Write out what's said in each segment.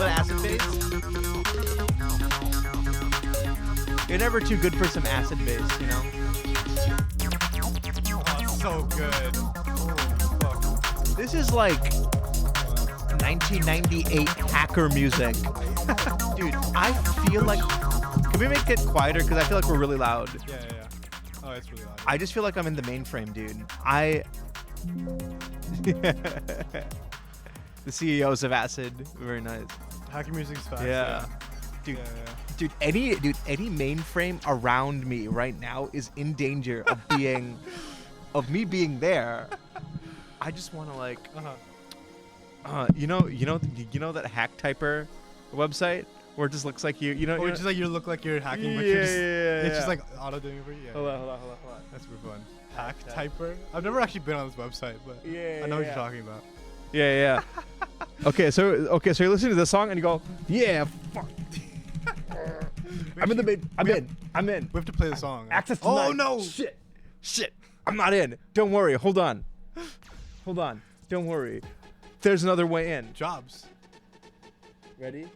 that acid bass? You're never too good for some acid bass, you know? Oh, it's so good. Holy fuck. This is like 1998 hacker music. Dude, I feel like... Can we make it quieter? Because I feel like we're really loud. Yeah. Oh, it's really loud. I just feel like I'm in the mainframe, dude. The CEOs of Acid. Very nice. Hacker music's fast. Yeah. Dude, dude, any mainframe around me right now is in danger of being... of me being there. I just want to like... you know that hack typer website where it just looks like you know, Or just like you look like you're hacking, but it's just like auto doing it for you. Yeah. Hold on. That's super fun. Hack typer. I've never actually been on this website, but I know what you're talking about. Yeah. Okay, so you're listening to this song and you go, yeah, fuck. I'm in. We have to play the song. Access denied. Oh no! Shit. I'm not in. Don't worry. Hold on. Don't worry. There's another way in. Jobs. Ready?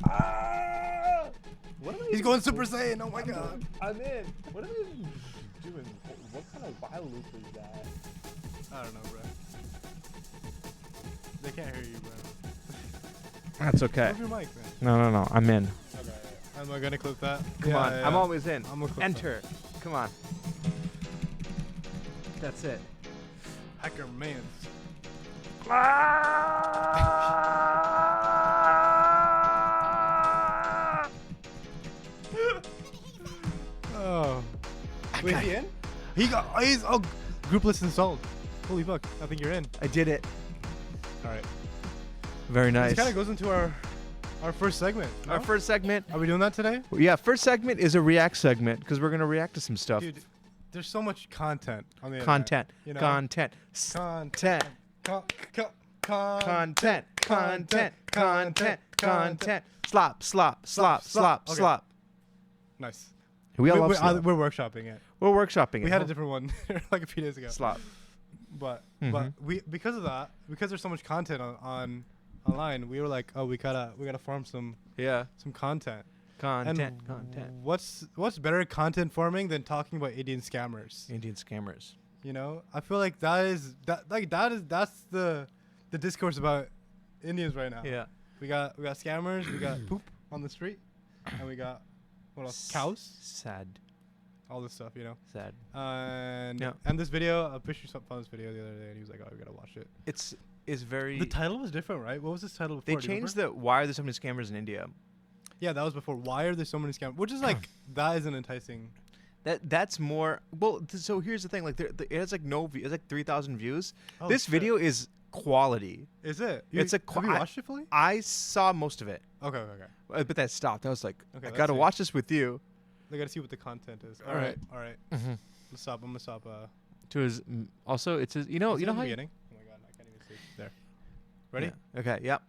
What am I He's going Super Saiyan. Oh my god. I'm in. What am I even doing? What kind of while loop is that? I don't know, bro. They can't hear you, bro. That's okay. Move your mic, man. No. I'm in. Okay. Am I gonna clip that? Come on. Yeah. I'm always in. I'm gonna clip Enter. Come on. That's it. Hacker Mans. Oh. Wait, is he in? He's groupless installed. Holy fuck. I think you're in. I did it. Alright. Very nice. This kind of goes into our first segment. No? Our first segment. Are we doing that today? Yeah, first segment is a react segment because we're going to react to some stuff. Dude, there's so much content on the Content. internet. You know? Content. Slop. Nice. We all love we're slop. workshopping it. We're workshopping it. We had a different one like a few days ago. Slop. But we because of that, because there's so much content on online, we were like, oh, we gotta farm some content. Content. What's better content farming than talking about Indian scammers? You know, I feel like that's the discourse about Indians right now. Yeah. We got scammers, we got poop on the street, and we got what else? Cows. Sad. All this stuff, you know. Sad. And this video, Vishnu found this video the other day, and he was like, "Oh, we gotta watch it." It's very. The title was different, right? What was this title before? They changed the why are there so many scammers in India? Yeah, that was before. Why are there so many scammers? Which is like that isn't enticing. That's more. Well, so here's the thing. Like, it has like no. It's like 3,000 views. Oh, this shit. video is quality. Is it? It's a. Have you watched it fully? I saw most of it. Okay. But that stopped. I was like, Okay, I let's gotta see. watch this with you. I gotta see what the content is. All All right. right. Mm-hmm. I'm gonna stop. To his. Also, it's his. You know Is it in how. the beginning? Oh my god, I can't even see. There. Ready? Yeah. Okay. Yep.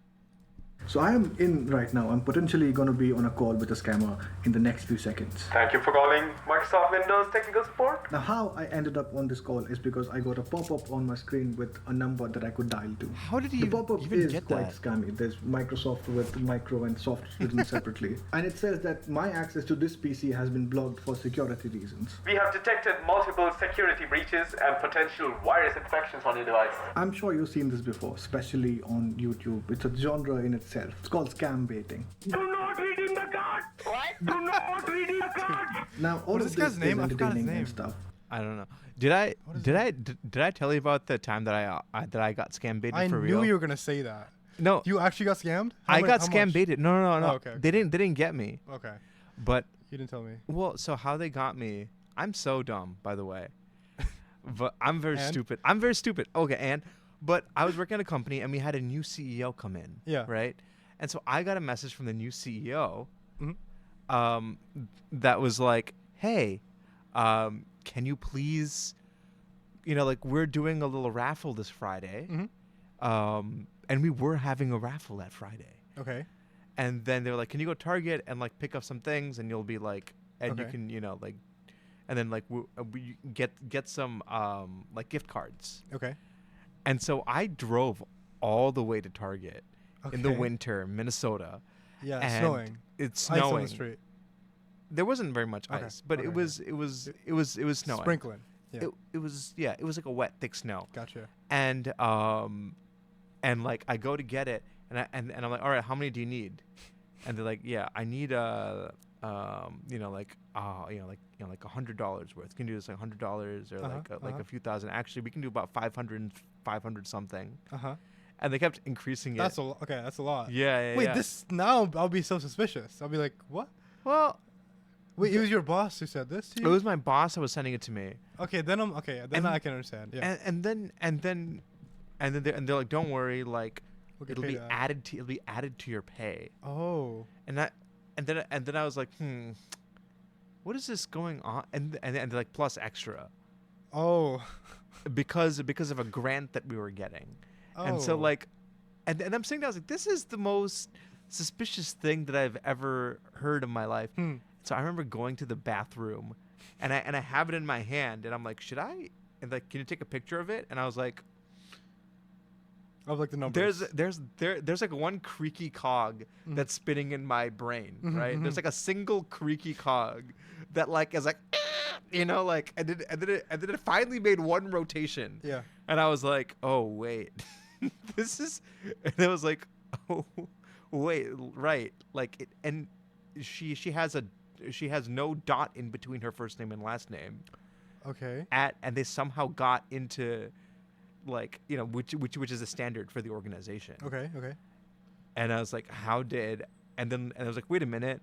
So I am in right now. I'm potentially going to be on a call with a scammer in the next few seconds. Thank you for calling Microsoft Windows Technical Support. Now how I ended up on this call is because I got a pop-up on my screen with a number that I could dial to. How did The you pop-up even is get quite that? scammy. There's Microsoft with micro and soft written separately. And it says that my access to this PC has been blocked for security reasons. We have detected multiple security breaches and potential virus infections on your device. I'm sure you've seen this before, especially on YouTube. It's a genre in itself. It's called scam baiting. Do not read in the card. What? Do not read in the card. Now all What's of this guy's this name? is I forgot his entertaining and name. stuff. I don't know. Did I tell you about the time that I got scam baited I for real? knew you were gonna say that. No. You actually got scammed? I got How scam much? baited. No. Oh, okay. They didn't get me. Okay. But You didn't tell me. well, so how they got me? I'm so dumb, by the way. But I'm very And? stupid. I'm very stupid. Okay, but I was working at a company and we had a new CEO come in. Yeah. Right. And so I got a message from the new CEO, Mhm. that was like, "Hey, can you please, like we're doing a little raffle this Friday, and we were having a raffle that Friday." Okay. And then they're like, "Can you go to Target and like pick up some things, and you'll be like, and you Okay. can, like, and then like we get some like gift cards." Okay. And so I drove all the way to Target in the Okay. winter, Minnesota. Yeah, and snowing. It's Ice on snowing. the street. There wasn't very much Okay, ice, but okay, it was snowing. Sprinkling. Yeah. It was like a wet, thick snow. Gotcha. And like I go to get it, and I'm like, all right, how many do you need? And they're like, yeah, I need like $100 worth. Can you do this like $100 or like a few thousand? Actually, we can do about 500 something. And they kept increasing That's it. okay. That's a lot. Yeah. Wait, this now I'll be so suspicious. I'll be like, what? Well, Wait, it was your boss who said this to you? it was my boss that was sending it to me. Okay, then I'm okay. Then And- I can understand. Yeah. And then they're like, don't worry, like We'll get it'll paid be out. added to your pay. Oh. And then I was like, what is this going on? And they're like, plus extra, Oh. because of a grant that we were getting. And so Oh. like, and I'm sitting there, I was like, this is the most suspicious thing that I've ever heard in my life. So I remember going to the bathroom, and I have it in my hand, and I'm like, should I? And like, can you take a picture of it? And I was like, Of like the numbers. there's like one creaky cog that's spinning in my brain, right? There's like a single creaky cog that like is like, like, and then it finally made one rotation. Yeah. And I was like, oh wait, this is, and it was like, oh wait, right, like it, and she has no dot in between her first name and last name. Okay. And they somehow got into, like, which is a standard for the organization. Okay. And I was like, and I was like, wait a minute,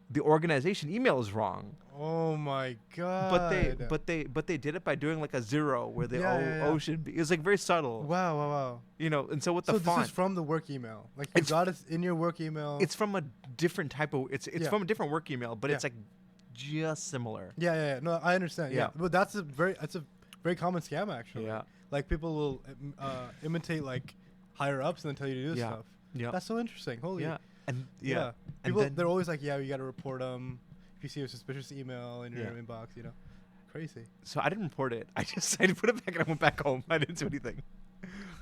the organization email is wrong. Oh my god. But they did it by doing like a zero where the Yeah. O should be. It was like very subtle. Wow. And so with the So font, this is from the work email. Like you got it in your work email. it's from a different type of it's Yeah. from a different work email, but it's Yeah. like just similar. Yeah. No, I understand. Yeah. Yeah. But that's a very common scam actually. Yeah. Like people will imitate like higher ups and then tell you to do this Yeah. stuff. Yeah. That's so interesting. Holy. Yeah. And Yeah. And People then- they're always like, yeah, you got to report them if you see a suspicious email in your Yeah. inbox. Crazy. So I didn't report it. I put it back and I went back home. I didn't do anything.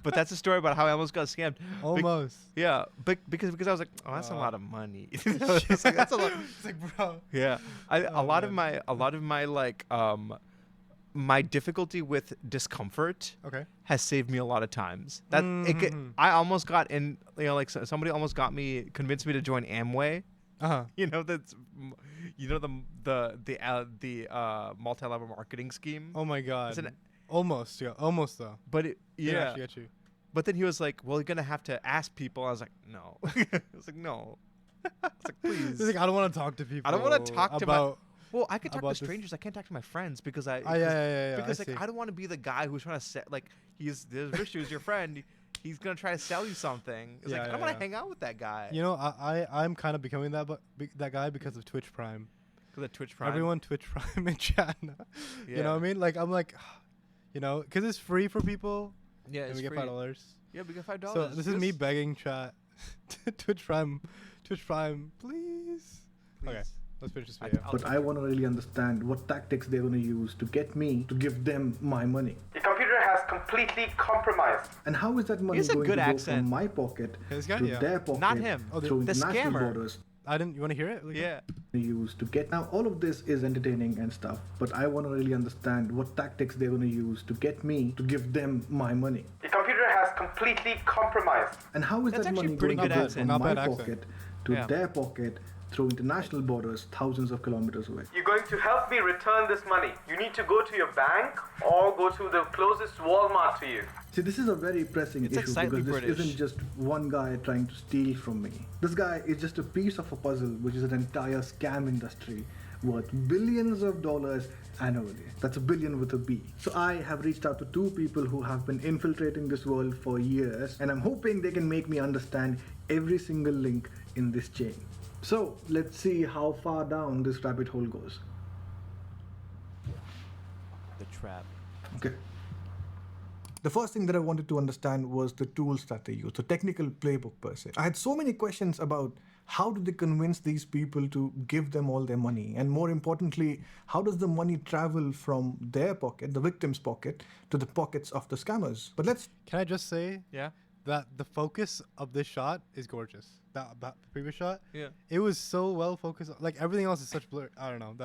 But that's a story about how I almost got scammed. Almost. Yeah, but because I was like, oh, that's a lot of money. It's like, that's a lot. It's like, bro. Yeah, a Oh, lot of man. my like my difficulty with discomfort Okay. has saved me a lot of times. That Mhm. I almost got in. Like somebody almost convinced me to join Amway. That's the multi-level marketing scheme. Oh my god. It's an- Almost. Yeah. Almost though. But it, Didn't yeah. actually get you. But then he was like, "Well, you're gonna have to ask people." I was like, "No." I was like, "No." I was like, "Please." He's like, I don't want to talk to people. I don't want to talk to about. Well, I could talk to about this- strangers. I can't talk to my friends because I. Yeah. Because I like see. I don't want to be the guy who's trying to sell. Like there's Vishnu is your friend. He's gonna try to sell you something. It's like I don't want to hang out with that guy. I'm kind of becoming that guy because of Twitch Prime. Because of Twitch Prime. Everyone Twitch Prime in chat. You Yeah. know what I mean? Like I'm like, because it's free for people. Yeah, And it's we get free. $5. Yeah, we get $5. So this is me begging chat. Twitch Prime, please. Okay, let's finish this video. But I want to really understand what tactics they're going to use to get me to give them my money. The computer has completely compromised. And how is that money has a going good to go accent. from my pocket This guy? to Yeah. their pocket Not him. Oh, through the international scammer. borders? You want to hear it? Like, Yeah. Use to get now all of this is entertaining and stuff, but I want to really understand what tactics they're going to use to get me to give them my money. The computer has completely compromised. And how is That's that actually money pretty going to good go accent. from Not my bad accent. pocket to Yeah. their pocket through international borders thousands of kilometers away? You're going to help me return this money. You need to go to your bank or go to the closest Walmart to you. See, this is a very pressing It's like issue slightly because this British. isn't just one guy trying to steal from me. This guy is just a piece of a puzzle, which is an entire scam industry worth billions of dollars annually. That's a billion with a B. So I have reached out to two people who have been infiltrating this world for years, and I'm hoping they can make me understand every single link in this chain. So let's see how far down this rabbit hole goes. The trap. Okay. The first thing that I wanted to understand was the tools that they use, the technical playbook per se. I had so many questions about how do they convince these people to give them all their money? And more importantly, how does the money travel from their pocket, the victim's pocket, to the pockets of the scammers? But let's Can I just say, Yeah. that the focus of this shot is gorgeous. That previous shot, Yeah. it was so well focused. Like everything else is such blur. I don't know.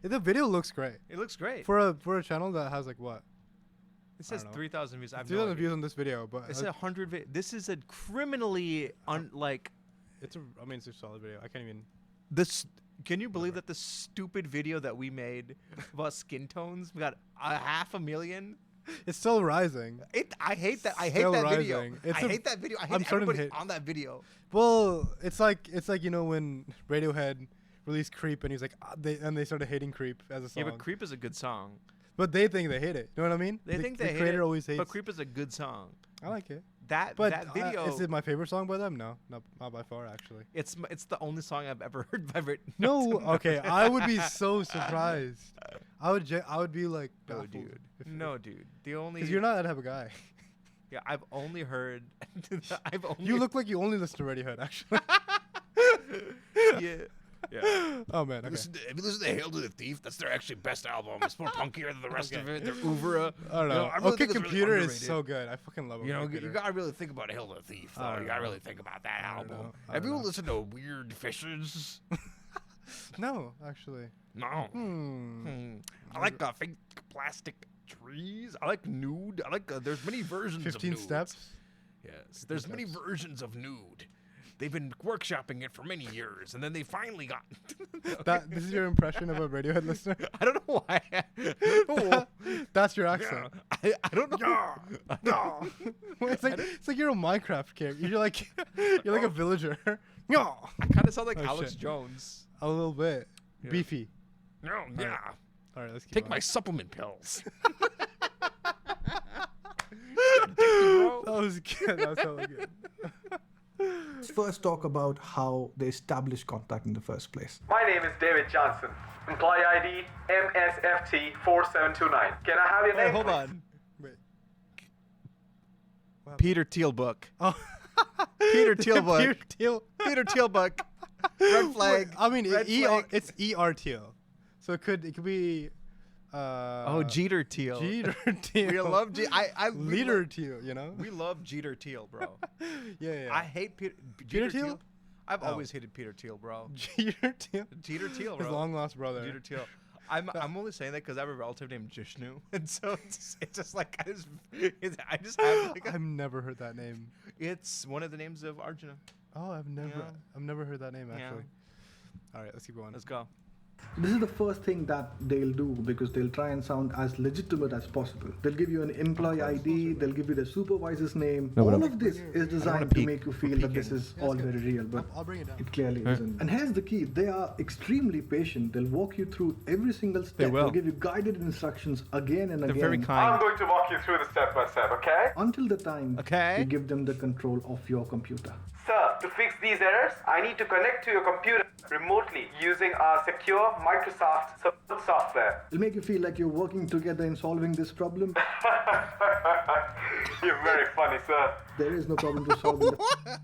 The video looks great It looks great. for a channel that has like what? It says 3,000 views. I have 3,000 no views on this video, but It's 100. This is a criminally it's a solid video. I can't even. this. Can you believe that the stupid video that we made about skin tones, we got 500,000? It's still rising. I hate that. I hate Still that video. rising. I hate that video. I hate I'm starting to everybody hate- on that video. Well, it's like when Radiohead released Creep and he's like they started hating Creep as a song. Yeah, but Creep is a good song. But they think they hate it. You know what I mean? They think they the hate creator it, always hates. but Creep is a good song. I like it. That video. Is it my favorite song by them? No, not by far actually. It's the only song I've ever heard by Britney. No, okay. I would be so surprised. I would be like, No, baffled dude. if- No, dude. The only. Because you're not that type of guy. Yeah, I've only heard. You look like you only listen to Radiohead, actually. Yeah. Yeah. Oh man. Okay. If you listen to Hail to the Thief, that's their actually best album. It's more punkier than the rest of it. Their oeuvre. I don't know. I really Okay, think it's really Computer is underrated. so good. I fucking love it. You know, you gotta really think about Hail to the Thief. Though. You gotta really think about that I don't album. know. I Have don't you know. listened to Weird Fishes? No, actually. No. I like fake plastic trees. I like nude. I like. There's many versions of 15 nude. steps. Yes. There's many versions of nude. They've been workshopping it for many years, and then they finally got. This is your impression of a Radiohead listener. I don't know why. That's your accent. I don't know. No. It's like you're a Minecraft character. You're like a villager. No. I kind of sound like Oh, Alex shit. Jones. A little bit. Yeah. Beefy. No, yeah. All right, let's keep Take on. my supplement pills. That was good. That was totally good. Let's first talk about how they establish contact in the first place. My name is David Johnson. Employee ID MSFT4729. Can I have your name? Hold please? on. Wait. Peter Thielbook. Oh. Peter Thielbook. Peter Thiel. Peter Thielbook. Red flag. I mean, Red flag. it's ER Thiel. So it could be. Jeter Thiel. Jeter Thiel. We love Leader Thiel. You know. We love Jeter Thiel, bro. Yeah. I hate Peter Thiel? I've Oh. always hated Peter Thiel, bro. Jeter Thiel. Jeter Thiel, bro. His long lost brother. Jeter Thiel. I'm only saying that because I have a relative named Vishnu, and so it's just like I just have like I've never heard that name. it's one of the names of Arjuna. Oh, I've never heard that name Yeah. actually. All right, let's keep going. Let's go. This is the first thing that they'll do because they'll try and sound as legitimate as possible. They'll give you an employee ID, they'll give you the supervisor's name. All of this is designed to make you feel that this is all very real, but I'll bring it down. it clearly isn't. And here's the key, they are extremely patient. They'll walk you through every single step. will. They'll give you guided instructions again and They're again. very I'm kind. going to walk you through the step by step, okay? Until the time Okay. you give them the control of your computer. Sir, to fix these errors, I need to connect to your computer remotely using our secure Microsoft support software. It'll make you feel like you're working together in solving this problem. You're very funny, sir. There is no problem to solve in the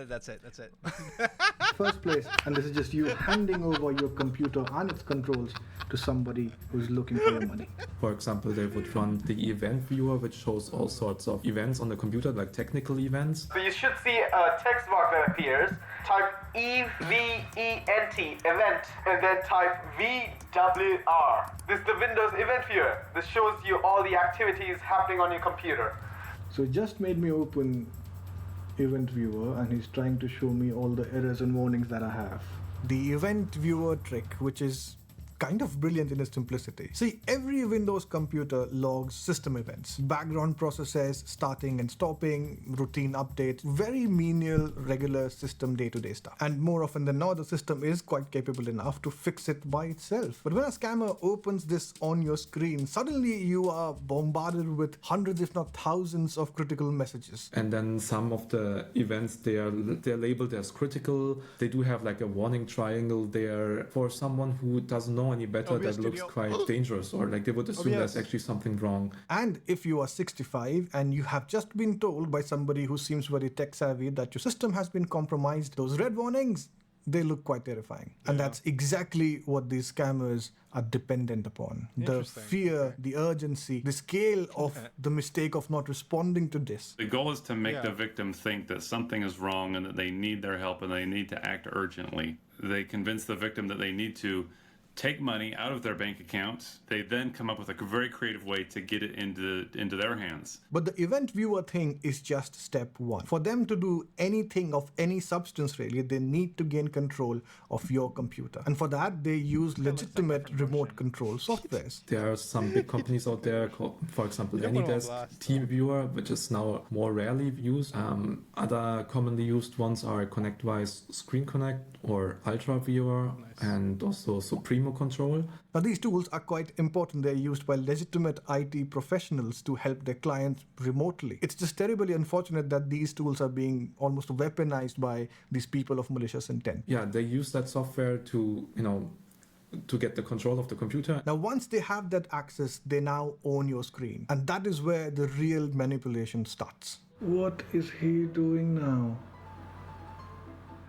That's it. That's it. first place, and this is just you handing over your computer and its controls to somebody who's looking for your money. For example, they would run the event viewer, which shows all sorts of events on the computer, like technical events. So you should see a text box that appears. Type EVENT, event, and then type VWR. This is the Windows event viewer. This shows you all the activities happening on your computer. So it just made me open Event Viewer, and he's trying to show me all the errors and warnings that I have. The Event Viewer trick, which is kind of brilliant in its simplicity. See, every Windows computer logs system events, background processes, starting and stopping, routine updates, very menial, regular system day-to-day stuff. And more often than not, the system is quite capable enough to fix it by itself. But when a scammer opens this on your screen, suddenly you are bombarded with hundreds, if not thousands, of critical messages. And then some of the events, they're labeled as critical. They do have like a warning triangle there. For someone who doesn't know any better, OBS that looks Studio. quite dangerous, or like they would assume there's actually something wrong. And if you are 65 and you have just been told by somebody who seems very tech savvy that your system has been compromised, those red warnings, they look quite terrifying. And that's exactly what these scammers are dependent upon. The fear, the urgency, the scale of the mistake of not responding to this. The goal is to make the victim think that something is wrong and that they need their help and they need to act urgently. They convince the victim that they need to take money out of their bank account. They then come up with a very creative way to get it into their hands. But the event viewer thing is just step one. For them to do anything of any substance really, they need to gain control of your computer. And for that, they use legitimate remote control softwares. There are some big companies out there, called, for example, AnyDesk TeamViewer, which is now more rarely used. Other commonly used ones are ConnectWise Screen Connect or Ultra Viewer, and also Supremo Control. Now, these tools are quite important. They're used by legitimate IT professionals to help their clients remotely. It's just terribly unfortunate that these tools are being almost weaponized by these people of malicious intent. Yeah, they use that software to, to get the control of the computer. Now, once they have that access, they now own your screen. And that is where the real manipulation starts. What is he doing now?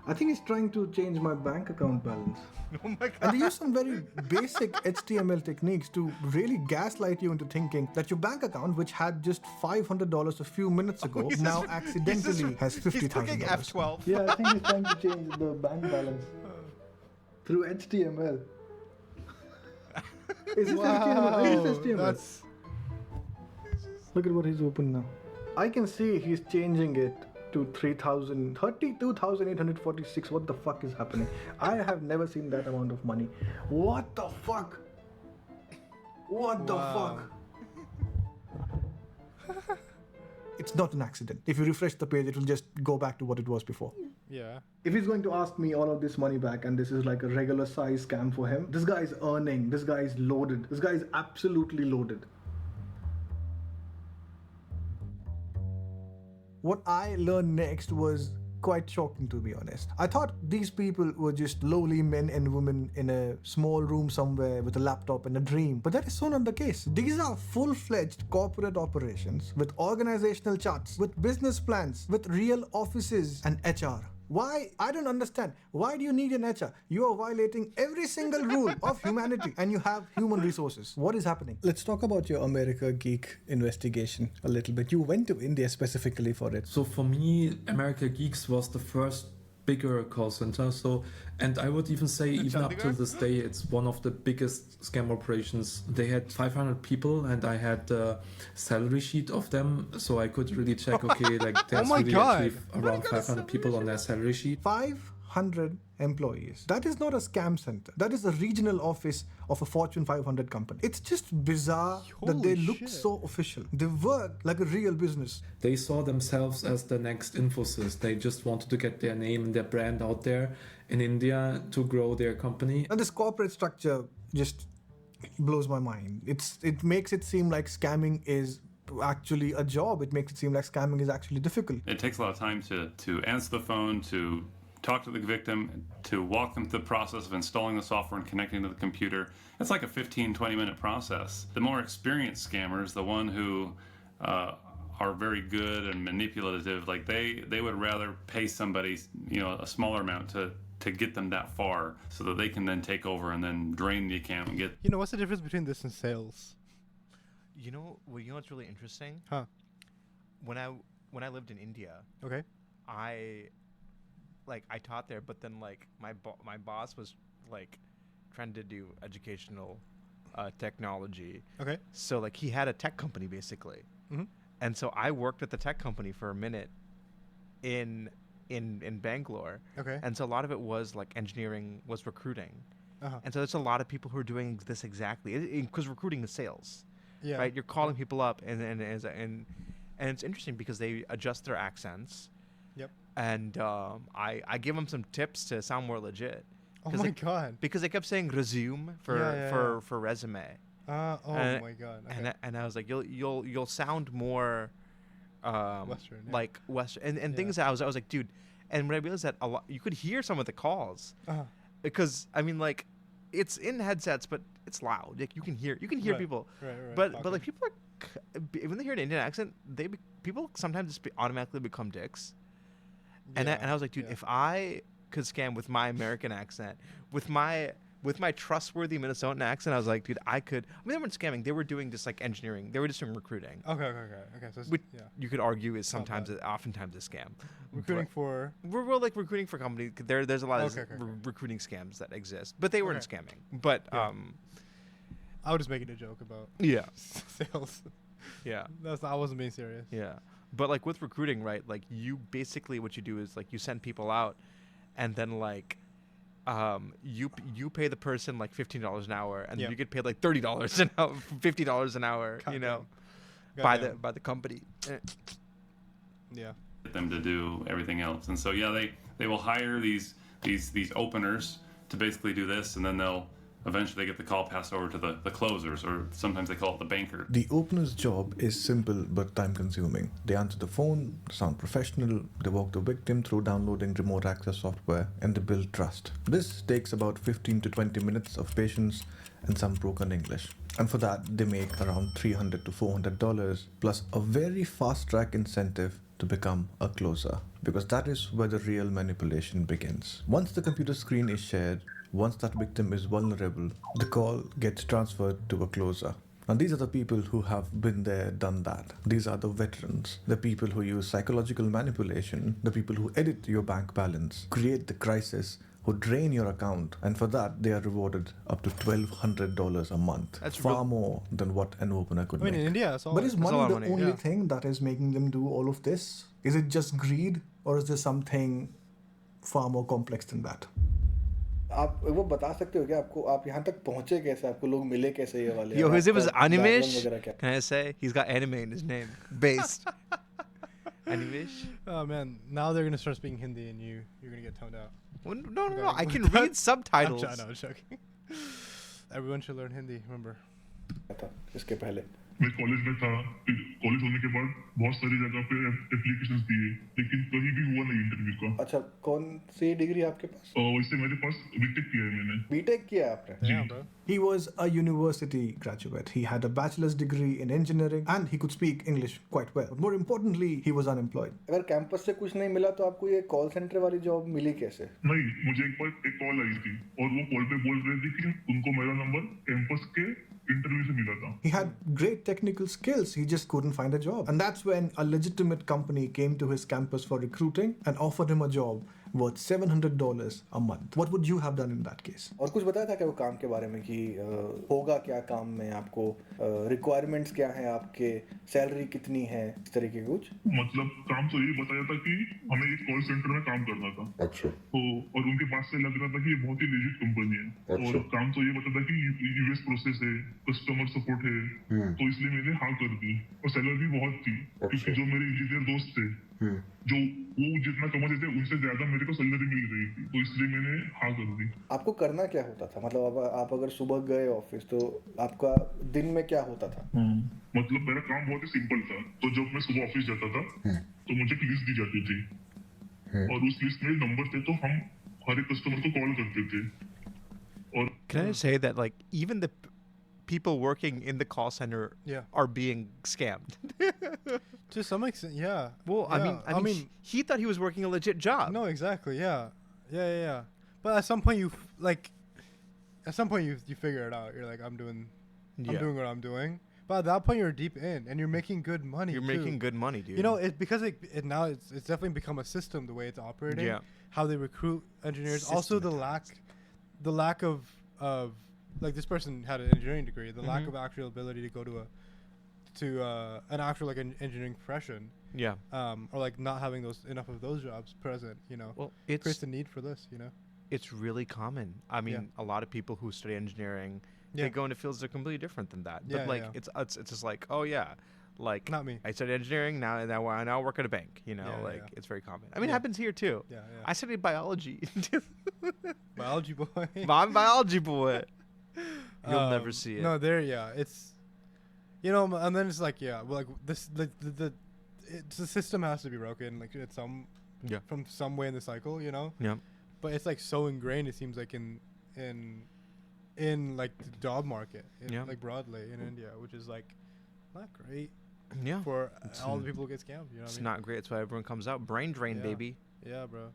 I think he's trying to change my bank account balance. Oh my God. And they use some very basic HTML techniques to really gaslight you into thinking that your bank account, which had just $500 a few minutes ago, now accidentally has $50,000. He's clicking F12. Yeah, I think he's trying to change the bank balance through HTML. Is this HTML? Is this HTML? Look at what he's opened now. I can see he's changing it to 32,846. What the fuck is happening? I have never seen that amount of money. What the fuck? What the fuck? It's not an accident. If you refresh the page, it will just go back to what it was before. Yeah. If he's going to ask me all of this money back and this is like a regular size scam for him, this guy is earning. This guy is loaded. This guy is absolutely loaded. What I learned next was quite shocking, to be honest. I thought these people were just lowly men and women in a small room somewhere with a laptop and a dream. But that is so not the case. These are full-fledged corporate operations with organizational charts, with business plans, with real offices and HR. Why? I don't understand. Why do you need an HR? You are violating every single rule of humanity and you have human resources. What is happening? Let's talk about your America Geek investigation a little bit. You went to India specifically for it. So for me, America Geeks was the first bigger call center. And I would even say, even up to this day, it's one of the biggest scam operations. They had 500 people, and I had the salary sheet of them, so I could really check. Okay, like there's actually around 500 people on their salary sheet. 500 employees. That is not a scam center. That is a regional office of a Fortune 500 company. It's just bizarre that they look so official. They work like a real business. They saw themselves as the next Infosys. They just wanted to get their name and their brand out there in India to grow their company. And this corporate structure just blows my mind. It makes it seem like scamming is actually a job. It makes it seem like scamming is actually difficult. It takes a lot of time to answer the phone, to talk to the victim, to walk them through the process of installing the software and connecting to the computer. It's like a 15-20 minute process. The more experienced scammers, the one who are very good and manipulative, like they would rather pay somebody, a smaller amount to get them that far so that they can then take over and then drain the account and get... What's the difference between this and sales? You know what's really interesting? Huh. When I lived in India, okay, I taught there, but then my boss was trying to do educational technology. Okay. So he had a tech company basically. Mm-hmm. And so I worked at the tech company for a minute in Bangalore. Okay. And so a lot of it was engineering was recruiting. Uh-huh. And so there's a lot of people who are doing this exactly because recruiting is sales. Yeah. Right? You're calling people up and it's interesting because they adjust their accents. Yep. And I give them some tips to sound more legit. Oh my God. Because they kept saying resume for resume. Oh my God. Okay. And I was like, you'll sound more Western. Yeah. like Western and things that I was like, dude. And when I realized that a lot, you could hear some of the calls because it's in headsets, but it's loud. You can hear people. Right. But people are when they hear an Indian accent, people sometimes just automatically become dicks. And I was like, dude, if I could scam with my American accent, with my trustworthy Minnesotan accent. I was like, dude, I could. I mean, they weren't scamming. They were doing just like engineering. They were just doing recruiting. Okay. So Which you could argue is oftentimes a scam. Recruiting for. We're like recruiting for companies. There's a lot of recruiting scams that exist, but they weren't scamming. But I was just making a joke about sales. Yeah. I wasn't being serious. Yeah. But like with recruiting, right? Like you basically what you do is like you send people out, and then like you pay the person like $15 an hour, and you get paid like $30 an hour, $50 an hour, by the company. Yeah. Get them to do everything else, and so they will hire these openers to basically do this, and then they'll eventually get the call passed over to the closers, or sometimes they call it the banker. The opener's job is simple but time-consuming. They answer the phone, sound professional, they walk the victim through downloading remote access software, and they build trust. This takes about 15 to 20 minutes of patience and some broken English. And for that, they make around $300 to $400 plus a very fast-track incentive to become a closer, because that is where the real manipulation begins. Once the computer screen is shared, once that victim is vulnerable, the call gets transferred to a closer. And these are the people who have been there, done that. These are the veterans, the people who use psychological manipulation, the people who edit your bank balance, create the crisis, who drain your account, and for that they are rewarded up to $1,200 a month. That's far more than what an opener could make. In India, it's all. But is money the only thing that is making them do all of this? Is it just greed, or is there something far more complex than that? आप वो बता सकते हो क्या आपको आप यहाँ तक पहुँचे कैसे आपको लोग मिले कैसे ये वाले Yo, his name is Animesh. Can I say he's got anime in his name? Based. Animesh. Oh man, now they're gonna start speaking Hindi and you're gonna get toned out. Well, no. I can read subtitles. I'm joking. Everyone should learn Hindi. Remember. इसके पहले मैं college में था, college होने के बाद बहुत सारी जगह पे एप्लीकेशंस दिए, लेकिन कहीं भी हुआ नहीं इंटरव्यू का। अच्छा, कौन सी डिग्री आपके पास? वैसे मेरे पास बीटेक किया है मैंने। बीटेक किया आपने? Yeah, bro. He was a university graduate. He had a bachelor's degree in engineering and he could speak English quite well. But more importantly, he was unemployed. अगर कैंपस से कुछ नहीं मिला तो आपको ये कॉल सेंटर वाली जॉब मिली कैसे? नहीं, मुझे एक बार एक कॉल आई थी और वो कॉल पे बोल रहे थे कि उनको मेरा नंबर कैंपस के इंटरव्यू से मिला था। He had great technical skills, he just couldn't find a job. And that's when a legitimate company came to his campus for recruiting and offered him a job worth $700 a month. What would you have done in that case? और कुछ बताया था क्या वो काम के बारे में कि होगा क्या काम में, आपको रिक्वायरमेंट्स क्या हैं, आपके सैलरी कितनी है, इस तरीके के कुछ? मतलब काम तो यही बताया था कि हमें एक कॉल सेंटर में काम करना था। अच्छा। तो और उनके पास से लग रहा था कि ये बहुत ही लेजिट कंपनी है। अच्छा। और काम तो ये बताता कि यूएस प्रोसेस है, कस्टमर सपोर्ट है, तो इसलिए मैंने हाँ कर दी। और सैलरी बहुत थी, क्योंकि जो मेरे इंजीनियर दोस्त थे, जो वो जितना कमाते थे उनसे ज्यादा मेरे को सैलरी मिल रही थी, तो इसलिए मैंने हाँ कर दी। आपको करना क्या होता था? मतलब आप अगर सुबह गए ऑफिस तो आपका दिन में क्या होता था? मतलब मेरा काम बहुत ही सिंपल था। तो जब मैं सुबह ऑफिस जाता था तो मुझे एक लिस्ट दी जाती थी और उस लिस्ट में नंबर थे, तो हम हर एक कस्टमर को कॉल करते थे। और Can I say that like even the people working in the call center are being scammed? To some extent, yeah. Well, yeah. I mean, he thought he was working a legit job. No, exactly. Yeah. But at some point you figure it out. You're like, I'm doing what I'm doing. But at that point you're deep in and you're making good money. You're making good money, dude. You know, because now it's definitely become a system the way it's operating. Yeah. How they recruit engineers. Also the lack of like this person had an engineering degree. The lack of actual ability to go to an actual like an engineering profession. Yeah. Or like not having enough of those jobs present. You know. Well, creates the need for this. You know. It's really common. I mean, a lot of people who study engineering, they go into fields that are completely different than that. But like, it's just like, oh yeah, like not me. I studied engineering now I work at a bank. You know, it's very common. I mean, it happens here too. Yeah. I studied biology. Biology boy. I'm biology boy. You'll never see it. No, it's, you know, and then it's like, like this, the system has to be broken, like from some way in the cycle, you know. Yeah. But it's like so ingrained. It seems like in like the job market, like broadly in India, which is like not great. Yeah. For all the people who get scammed, you know. It's not great. That's why everyone comes out brain drain, baby. Yeah, bro.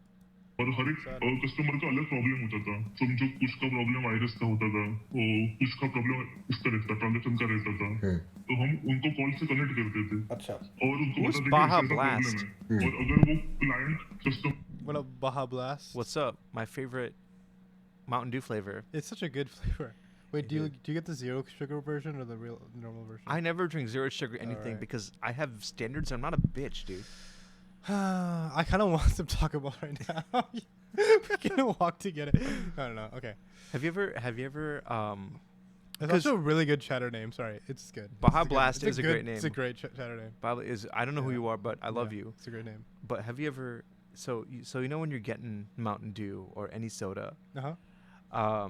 और हर एक customer का अलग problem होता था. समझो कुछ का problem virus का होता था, कुछ का प्रॉब्लम इसका रहता था, ट्रांजैक्शन का रहता था. तो हम उनको कॉल से कनेक्ट करते थे. अच्छा. और उनको Who's बताते कि Baja ऐसा प्रॉब्लम Blast? है. और अगर वो client customer What up, Baja Blast? What's up? My favorite Mountain Dew flavor. It's such a good flavor. Wait, do you get the zero sugar version or the real normal version? I never drink zero sugar anything Alright. because I have standards. I'm not a bitch, dude. I kind of want some Taco Bell right now. We're gonna walk to get it. I don't know. Okay. Have you ever It's also a really good cheddar name. Sorry, it's good. Baja It's a good- Blast it's is a good- great name. It's a great cheddar name. Bob is I don't know who Yeah. you are, but I love Yeah, you. It's a great name. But have you ever so you know when you're getting Mountain Dew or any soda, Uh huh.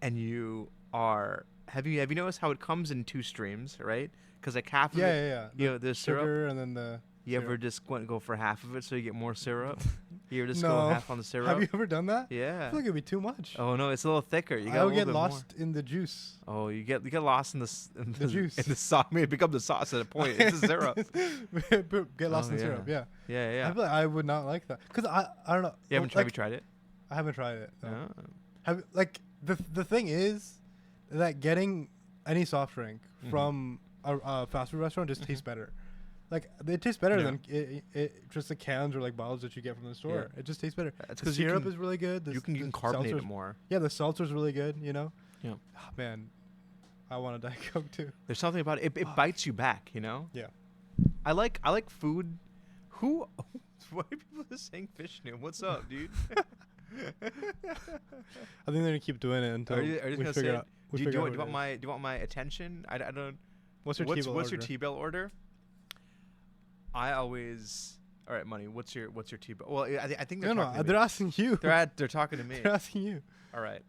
and you are have you noticed how it comes in two streams, right? Because like half of Yeah, it, yeah, yeah. you know, there's syrup. Sugar and then the. You ever syrup. just go for half of it so you get more syrup? You ever just No. go half on the syrup? Have you ever done that? I Yeah. feel like it'd be too much. Oh no, it's a little thicker. You got I a would little get bit lost in the juice. more. Oh, you get lost in in The juice. in the sauce. I mean, it becomes the sauce at a point. It's the syrup. Get lost Oh, in yeah. syrup. Yeah. Yeah, yeah. I feel like I would not like that because I don't know. You haven't like, have you tried it? I haven't tried it. No. No. Have like the thing is that getting any soft drink Mhm. from a fast food restaurant just tastes better. Like it tastes better Yeah. than it just the cans or like bottles that you get from the store. Yeah. It just tastes better. That's The 'cause you syrup can- is really good. You can the carbonate it seltzer's- more. Yeah, the seltzer's really good. You know. Yeah. Oh, man, I want a Diet Coke too. There's something about it. It bites you back, you know. Yeah. I like food. Who? Why are people just saying Vishnu? What's up, dude? I think they're gonna keep doing it until Are you just we gonna figure say? out. Do We you, figure out want, do, you what want it is. my do you want my attention? I don't. What's your what's T-bill what's your order? T-bill order? I always. All right, money. What's your T-bill? Well, I think they're No, talking no, to they're me. asking you. They're talking to me. They're asking you. All right.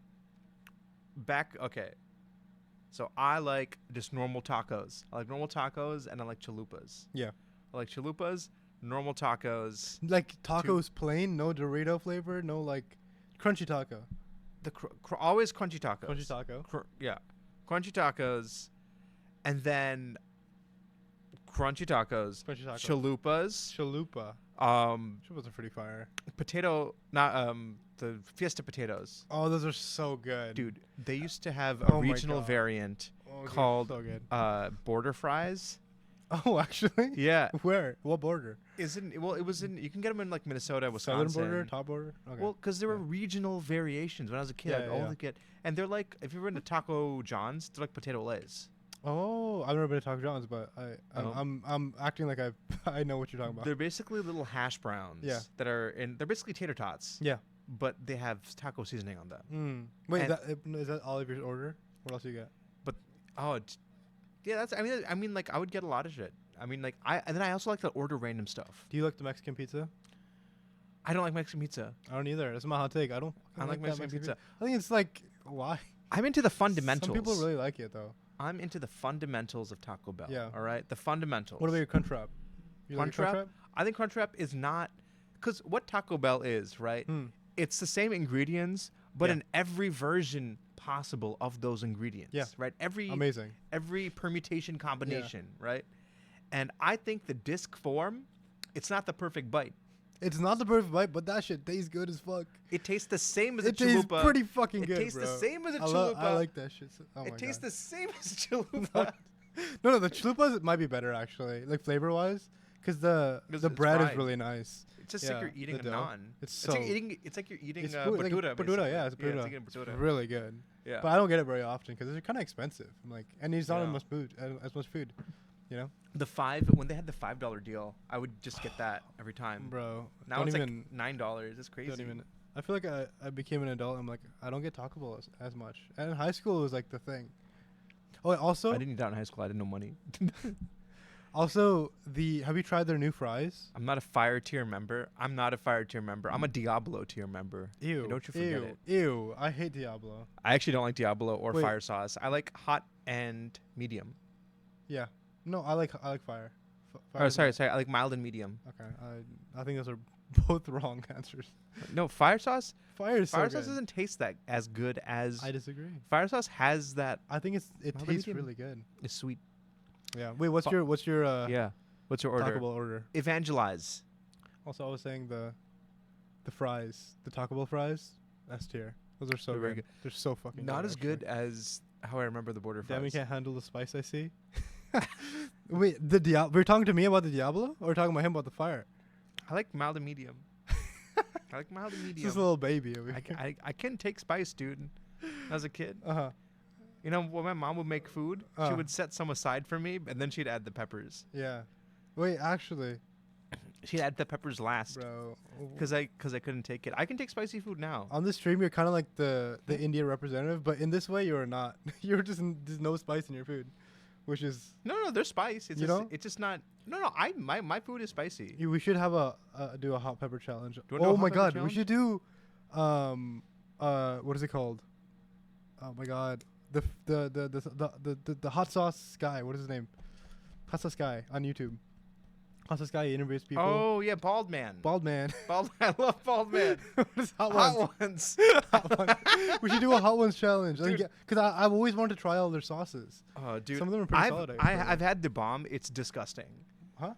So I like just normal tacos. I like normal tacos and I like chalupas. Yeah. I like chalupas, normal tacos. Like tacos plain, no Dorito flavor, no like crunchy taco. Always crunchy tacos. Crunchy taco. Yeah. Crunchy tacos. And then crunchy tacos. Crunchy taco. Chalupas. Chalupa. Chalupas are pretty fire. Potato, not the Fiesta potatoes. Oh, those are so good. Dude, they used to have a Oh my regional God. variant Oh, dude, called so good. border fries. Oh, actually? Yeah. Where? What border? It was in. You can get them in like Minnesota, Southern Wisconsin. border, top border. Okay. Well, because there were regional variations. When I was a kid, Yeah, I'd yeah, only yeah. get, and they're like, if you're into Taco John's, they're like potato lays. oh, I've never been to Taco John's, but Oh. I'm acting like I know what you're talking about. They're basically little hash browns. Yeah. That are in. They're basically tater tots. Yeah. But they have taco seasoning on them. Wait, And- is that all of your order? What else do you get? Yeah, that's. I mean, like I would get a lot of shit. I mean, like and then I also like to order random stuff. Do you like the Mexican pizza? I don't like Mexican pizza. I don't either. That's my hot take. I don't. I like that Mexican pizza. I think it's like why? I'm into the fundamentals. Some people really like it though. I'm into the fundamentals of Taco Bell. Yeah. All right, the fundamentals. What about your Crunchwrap? You like your Crunchwrap? I think Crunchwrap is not, because what Taco Bell is, right? It's the same ingredients, but Yeah. in every version possible of those ingredients. Yeah. Right. Amazing. Every permutation combination. Right. And I think the disc form, it's not the perfect bite. It's not the perfect bite, but that shit tastes good as fuck. It tastes the same as It a tastes chalupa. pretty fucking good, It tastes bro. the same as a I chalupa. like that shit. Oh my It tastes God. the same as a chalupa. No, the chalupas might be better actually, like flavor wise, because the 'Cause the it's bread is fried. really nice. It's just Yeah, like you're eating the a dough. naan. It's like so- it's like you're eating It's food, like batuta. batuta, yeah, it's basically. batuta. Yeah, it's like It's batuta. really good. Yeah. But I don't get it very often because they're kind of expensive. I'm like, and it's not Yeah. as much food, you know, When they had the $5 deal, I would just get that every time. bro. Now don't it's even, like $9. It's crazy. don't even. I feel like I became an adult. I'm like, I don't get Taco Bell as much. And in high school, it was like the thing. Oh, also, I didn't eat that in high school. I didn't know money. have you tried their new fries? I'm not a fire tier member. I'm a Diablo tier member. Ew. Don't you forget ew, it. Ew. I hate Diablo. I actually don't like Diablo or Wait. fire sauce. I like hot and medium. Yeah. No, I like fire. Oh, sorry. I like mild and medium. Okay. I think those are both wrong answers. No, fire sauce. Fire is Fire so sauce good. doesn't taste that as good as. I disagree. Fire sauce has that. I think it Mild and tastes medium. really good. It's sweet. Yeah. Wait, what's your Yeah. What's your order? Taco Bell order? Evangelize. Also, I was saying the the fries, the Taco Bell fries, S tier. Those are so They're very good. They're so fucking Not good, as actually. good as how I remember the border Damn, you fries. can't handle the spice, I see. Wait, we're talking to me about the Diablo, or we're talking about him about the fire? I like mild and medium. I like mild and It's medium. this little baby over I, here. I can take spice, dude. As a kid, Uh-huh. you know, when my mom would make food, she Uh. would set some aside for me, and then she'd add the peppers. Yeah. Wait, actually, She'd add the peppers last, bro. because I couldn't take it. I can take spicy food now. On this stream, you're kind of like the India representative, but in this way, you're not. You're just there's no spice in your food, which is No, there's spice. It's You just, know? it's just not. No, my food is spicy. we should have do a hot pepper challenge. you wanna do a Oh hot my pepper god, challenge? we should do what is it called? Oh my god, the hot sauce guy. What is his name? Hot sauce guy on YouTube. Hot sauce guy interviews people. Oh yeah, bald man. Bald man. Bald. I love bald man. What is hot Hot ones? ones. Hot ones. We should do a hot ones challenge. Dude. Because I've always wanted to try all their sauces. Oh, dude. Some of them are pretty solid, I've had the bomb. It's disgusting. Huh?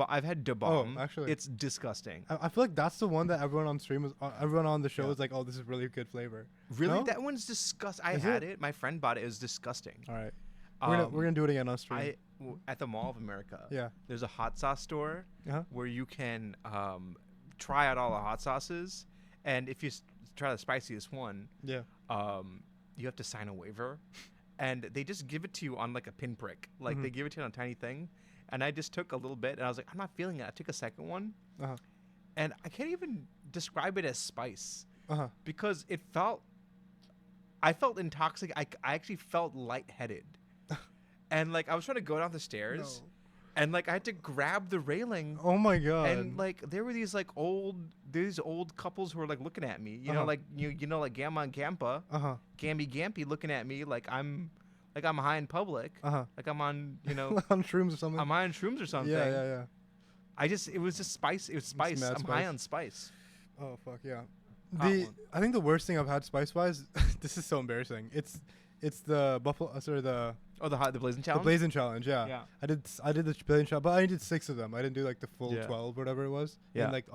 I've had da bomb. actually. It's disgusting. I feel like that's the one that everyone on stream everyone on the show Yeah. is like, oh, this is really good flavor. Really, No? that one's disgusting. I Is had it? it? My friend bought it. It was disgusting. All right, we're gonna do it again on stream. At the Mall of America. Yeah. There's a hot sauce store Uh-huh. where you can try out all the hot sauces, and if you try the spiciest one, Yeah. you have to sign a waiver, and they just give it to you on like a pinprick. Like Mm-hmm. they give it to you on a tiny thing, and I just took a little bit, and I was like, I'm not feeling it. I took a second one, Uh-huh. and I can't even describe it as spice Uh-huh. because I felt intoxicated. I actually felt lightheaded. And like I was trying to go down the stairs, and like I had to grab the railing, Oh my god. and like there were these old couples who were like looking at me, you know, Uh-huh. like you know, like Gamma and Gampa, Uh-huh. Gamby Gampy looking at me like I'm high in public, Uh-huh. like I'm on, you know, on shrooms or something. I'm high on shrooms or something. Yeah. It was just spice. It was spice. mad I'm high spice. on spice. Oh fuck yeah. Hot one. I think the worst thing I've had spice wise, this is so embarrassing. It's the buffalo. Oh, the blazing The challenge. blazing challenge. Yeah. Yeah. I did the blazing challenge, but I did 6 of them. I didn't do like the full Yeah. 12 or whatever it was. Yeah. In like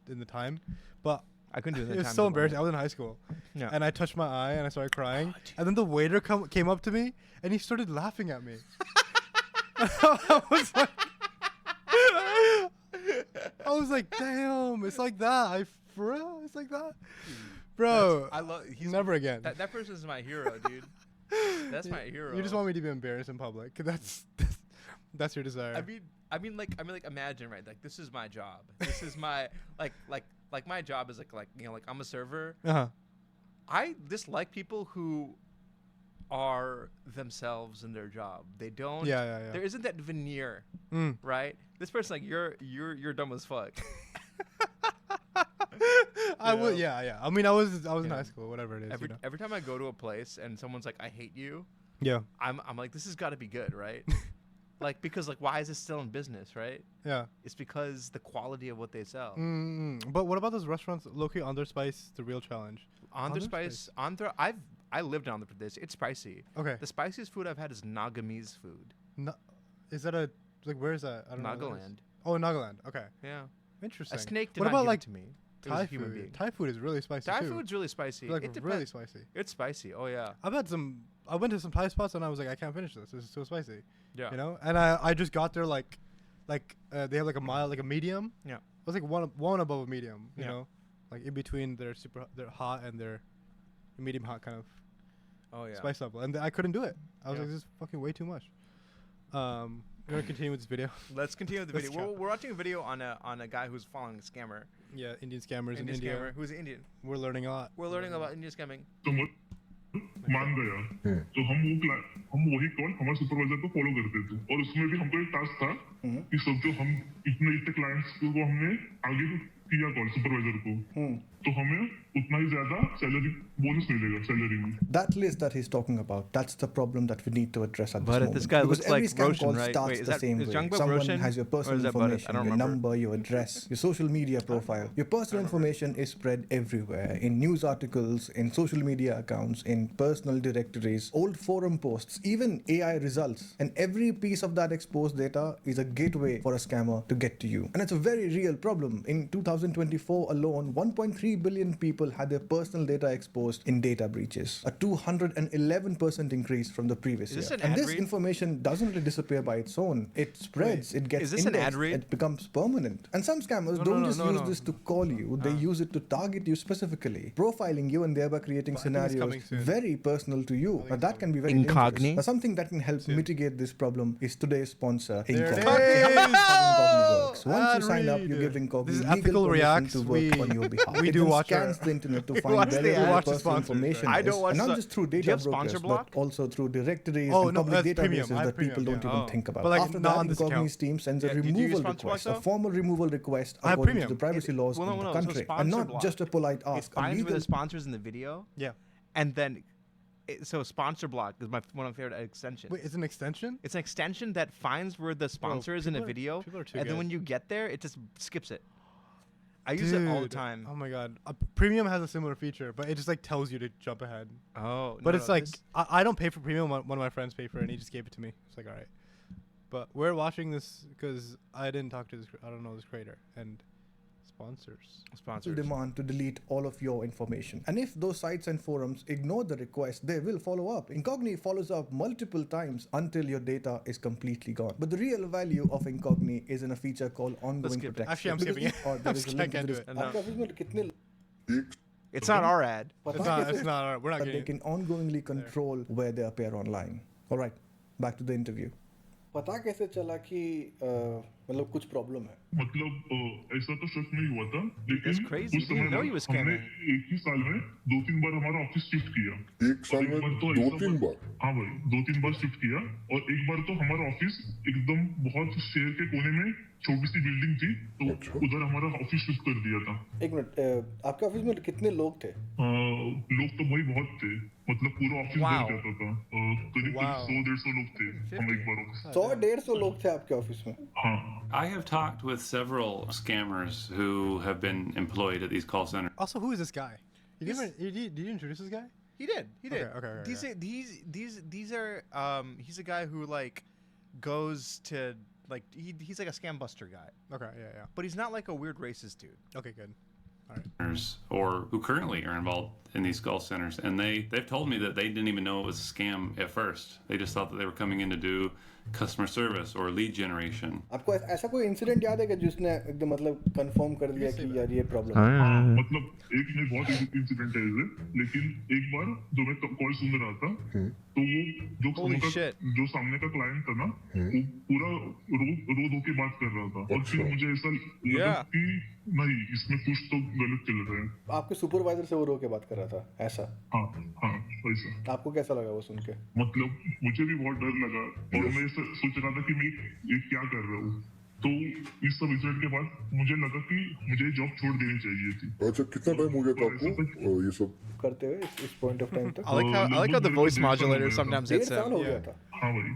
in the time, but I couldn't do it. In it the was time so limit. embarrassing. I was in high school, Yeah. and I touched my eye and I started crying. Oh, dude. And then the waiter came up to me and he started laughing at me. I was like, damn, it's like that. For real, it's like that, bro. I love. He's Never again. That person's my hero, dude. That's my hero. You just want me to be embarrassed in public. That's your desire. I mean, like, imagine, right? Like, this is my job. This is my, like my job is like, you know, like I'm a server. Uh-huh. I dislike people who are themselves in their job. They don't. Yeah. There isn't that veneer, Mm. right? This person, like, you're dumb as fuck. I would, yeah. I mean, I was in Yeah. high school, whatever it is. Every time I go to a place and someone's like, I hate you, Yeah. I'm like, this has got to be good, right? Like, because like, why is it still in business, right? Yeah. It's because the quality of what they sell. But what about those restaurants? Low-key Andhra Spice, the real challenge. Andhra Andhra Spice, I lived in Andhra Pradesh. It's spicy. Okay. The spiciest food I've had is Nagamese food. Is that where is that? I don't know. what that is. Nagaland. Oh, Nagaland. Okay. Yeah. Interesting. A snake did What not about give like it to me. It Thai was a human food? being. Thai food is really spicy Thai too. food's really spicy. Like It really depends. spicy. It's spicy. Oh yeah. I've had I went to some Thai spots and I was like, I can't finish this. This is so spicy. Yeah. You know. And I just got there like they have like a mild, like a medium. Yeah. It was like one above a medium. You Yeah. know, like in between their hot and their medium hot kind of Oh yeah. spice level, and I couldn't do it. I was Yeah. like, this is fucking way too much. We're gonna continue with this video. Let's continue with the Let's video. go. We're watching a video on a guy who's following a scammer. Yeah, Indian scammers in Indian India. scammer who's Indian. We're learning a lot. We're learning about Indian scamming. तो मान गया तो हम वही call हमारे supervisor को follow करते थे और उसमें भी हमको एक टास्क था कि सब जो हम इतने क्लाइंट्स को हमने आगे किया कॉल सुपरवाइजर को तो हमें उतना ही ज्यादा सैलरी बोनस मिलेगा सैलरी में That list that he's talking about, that's the problem that we need to address at But this moment. this guy Because looks every like scam Roshan, call right? starts Wait, is the that- same is way. Jungbug Someone Roshan? has your Or personal is that Bharat? I information, don't your remember. number, your address, your social media profile. Your personal information is spread everywhere in news articles, in social media accounts, in personal directories, old forum posts, even AI results. And every piece of that exposed data is a gateway for a scammer to get to you. And it's a very real problem. In 2024 alone, 1.3 billion people had their personal data exposed in data breaches, a 211% increase from the previous Is this year. an And ad this read? information doesn't really disappear by its own. It spreads, it gets is this an ad indexed, read? it becomes permanent. And some scammers No, don't no, just no, use no. this to call you, they use it to target you specifically, profiling you and thereby creating But I think it's scenarios coming soon. very personal to you. think Now it's that can be very Incogni? dangerous. Now something that can help Soon. mitigate this problem is today's sponsor, There it Incogni. is. How Incogni works. Once you Ad sign up, read. you give Incogni This is legal ethical permission reacts. to work on your behalf. we It do then watch scans our- the internet to We find watch the wherever ads. your Watch the personal sponsors, information right? I is. don't watch And not the- just through Do you data have brokers, sponsor but block? also through directories Oh, and no, public that's premium. databases I have that people premium, don't yeah. even think about. But, like, After not that, on this Incogni's account. team sends a Yeah, do you use removal sponsor block, request, a though? formal removal request I have according to premium. the privacy laws well, in no, the so country. And sponsor not block. just a polite It ask. A finds where legal the sponsors in the video, Yeah. and then so sponsor block is one of my favorite extensions. Wait, it's an extension? It's an extension that finds where the sponsor is in a people are- video, people are too and then good. when you get there, it just skips it. I use it all the Dude, time. Oh my god. Premium has a similar feature, but it just like tells you to jump ahead. Oh, But no, it's no, like this- I don't pay for premium. One of my friends paid for it, and he just gave it to me. It's like, all right. But we're watching this because I didn't talk to this. I don't know this creator and sponsors. sponsors. demand to delete all of your information. And if those sites and forums ignore the request, they will follow up. Incogni follows up multiple times until your data is completely gone. But the real value of Incogni is in a feature called ongoing skip it. protection. Actually, I'm Because skipping it. or there is a I link can't to do this. it. No. आपके office में कितने It's not our ad. It's पता not. कैसे- It's not. We're not but they getting. can ongoingly control where they appear online. All right, back to the interview. पता कैसे चला कि मतलब कुछ प्रॉब्लम है? मतलब ऐसा तो सच नहीं हुआ था That's लेकिन crazy. उस You didn't समय know में he was हमने scamming. एक ही साल में 2-3 बार हमारा ऑफिस शिफ्ट किया एक साल में और एक बार तो दो ऐसा तीन हुआ- बार हाँ भाई 2-3 बार शिफ्ट किया और एक बार तो हमारा ऑफिस एकदम बहुत शहर के कोने में छोटी सी बिल्डिंग थी तो अच्छा। उधर हमारा ऑफिस शिफ्ट कर दिया था एक मिनट आपके ऑफिस में कितने लोग थे? लोग तो भाई बहुत थे मतलब पूरा ऑफिस Wow. भर जाता था करीब Wow. 100-150 लोग थे हम एक बार ऑफिस 100-150 लोग थे आपके ऑफिस में? हाँ I have talked with several scammers who have been employed at these call centers. Also, who is this guy? Did you introduce this guy? He did. He did. Okay, These are he's a guy who like goes to like he's like a scam buster guy, Okay, yeah. but he's not like a weird racist dude. Okay, good. All right. Centers or who currently are involved in these call centers, and they've told me that they didn't even know it was a scam at first. They just thought that they were coming in to do customer service or lead generation. आपको ऐसा कोई incident याद है कि जिसने एकदम मतलब confirm कर दिया कि यार ये प्रॉब्लम है? हाँ, मतलब एक में बहुत इंसिडेंट है इसे लेकिन एक बार जो मैं कॉल सुन रहा था तो वो Holy जो shit. जो सामने का क्लाइंट था ना वो पूरा रो धो के बात कर रहा था और फिर मुझे ऐसा लगा Yeah. कि नहीं इसमें कुछ तो गलत चल रहा है आपके सुपरवाइजर से वो रो के बात कर रहा था ऐसा? हाँ हाँ वैसा आपको कैसा लगा वो सुन के? मतलब मुझे भी बहुत डर लगा और मैं सोच रहा था कि मैं ये क्या कर रहा हूँ तो इस सब इंसिडेंट के बाद मुझे लगा कि मुझे जॉब छोड़ देनी चाहिए थी अच्छा कितना टाइम हो गया था आपको ये सब करते हुए इस पॉइंट ऑफ टाइम तक? I like how the voice modulator sometimes 1.5 hits साल हो him. गया था. हाँ भाई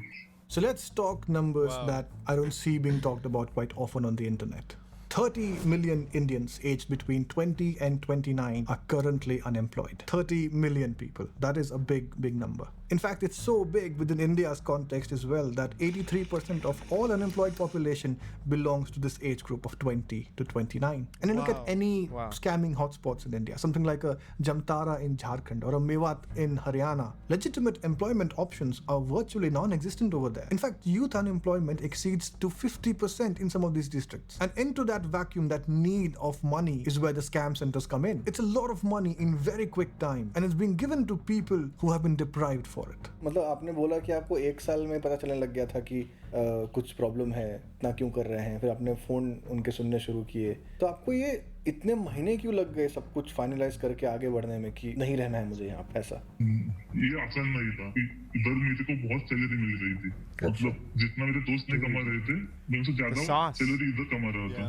So let's talk numbers Wow. that I don't see being talked about quite often on the internet. 30 million Indians aged between 20 and 29 are currently unemployed. 30 million people. That is a big number. In fact, it's so big within India's context as well that 83% of all unemployed population belongs to this age group of 20 to 29. And you look at Wow. any Wow. scamming hotspots in India, something like a Jamtara in Jharkhand or a Mewat in Haryana. Legitimate employment options are virtually non-existent over there. In fact, youth unemployment exceeds to 50% in some of these districts. And into that vacuum, that need of money is where the scam centers come in. It's a lot of money in very quick time, and it's being given to people who have been deprived for it. मतलब आपने बोला कि आपको एक साल में पता चलने लग गया था कि कुछ प्रॉब्लम है, इतना क्यों कर रहे हैं, फिर आपने फोन उनके सुनने शुरू किए, तो आपको ये इतने महीने क्यों लग गए सब कुछ फाइनलाइज करके आगे बढ़ने में कि नहीं रहना है मुझे यहाँ पैसा? ये आसान नहीं था इधर मेरे को बहुत सैलरी मिल रही थी मतलब जितना मेरे दोस्त ने कमा रहे थे मैं उनसे ज्यादा sauce. सैलरी इधर कमा रहा था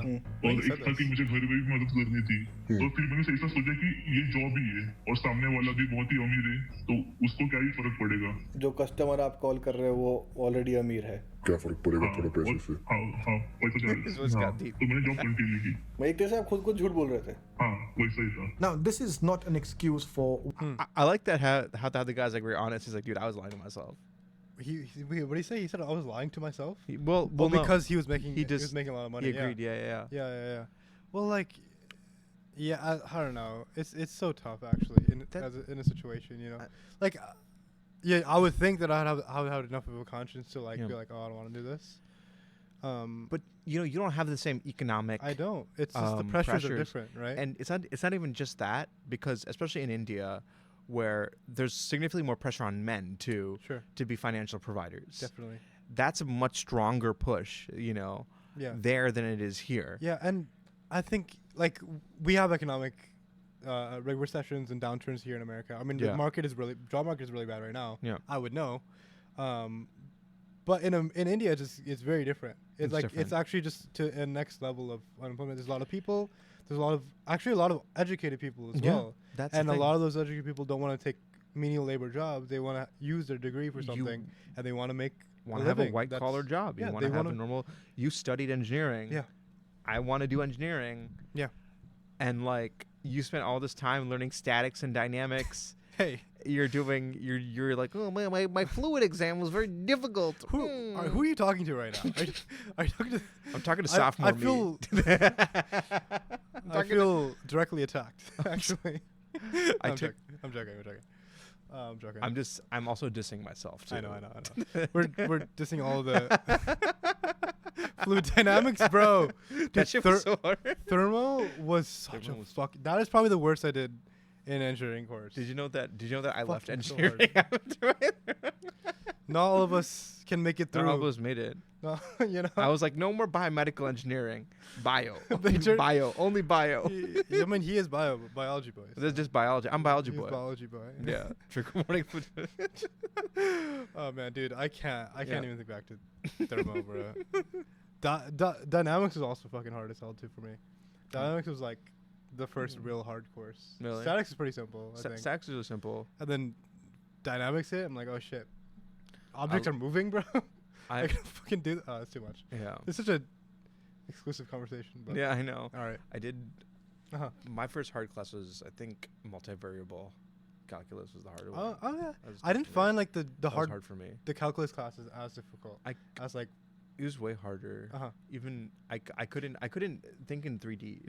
और एक था कि मुझे घर में भी मदद करनी थी तो फिर मैंने ऐसा सोचा कि ये जॉब ही है और सामने वाला भी बहुत ही अमीर है तो उसको क्या ही फर्क पड़ेगा जो कस्टमर आप कॉल कर रहे हो वो ऑलरेडी अमीर है. क्या फर्क पड़ेगा थोड़ा पैसे से हाँ पैसा This was हाँ, got deep. तो मैंने जॉब कंटिन्यू की मैं एक तरह से आप खुद को झूठ बोल रहे थे. हाँ वैसा ही था Now, this is not an excuse for I like that how the guy's like very honest. He's like, dude, I was lying to myself. Wait, what did he say? He said I was lying to myself. Well, Well, no. because he was making He he was just- making a lot of money. He agreed. Yeah. Yeah. Well, like Yeah, I don't know. It's so tough actually in a situation, you know. Yeah, I would think that I would have enough of a conscience to like be like, oh, I don't want to do this. But you don't have the same economic. I don't. It's just the pressures are different, right? And it's not even just that, because especially in India, where there's significantly more pressure on men to be financial providers. Definitely. That's a much stronger push, there than it is here. Yeah, and I think like we have economic recessions and downturns here in America. I mean, the job market is really bad right now. Yeah, I would know. But in India, it's very different. It's like different. It's actually just to a next level of unemployment. There's a lot of people. There's a lot of educated people as well. That's and the a thing. lot of those educated people don't want to take menial labor jobs. They want to use their degree for something, and they want to make have a white collar job. You want to have a normal. You studied engineering. Yeah. I want to do engineering. Yeah. And like you spent all this time learning statics and dynamics. Hey, you're like, oh man, my fluid exam was very difficult. Who are you talking to right now? Are you talking to? I'm talking to sophomore I feel directly attacked. Actually, I'm joking. I'm joking. I'm also dissing myself too. I know. we're dissing all the fluid dynamics, bro. That shit was so hard. Thermo was such a fuck. That is probably the worst I did in engineering course. Did you know that I left engineering? Not all of us can make it through. Not all of us made it. No, I was like, no more biomedical engineering. Bio. Only bio. I mean, he is biology boy. So. This is just biology. I'm biology boy. Biology boy. Yeah. Trigger warning. Oh man, dude, I can't even think back to thermo, bro. Dynamics was also fucking hard as hell too for me. Dynamics was like the first real hard course. Really? Statics is pretty simple. I think. Statics is really simple. And then dynamics hit. I'm like, oh shit, objects are moving, bro. I can fucking do that. Oh, that's too much. Yeah. It's such a exclusive conversation. But yeah, I know. All right. I did. My first hard class was, I think, multivariable calculus was the harder one. Oh yeah. I didn't find like the hard for me. The calculus classes as difficult. I was like, it was way harder. Even I couldn't think in 3D.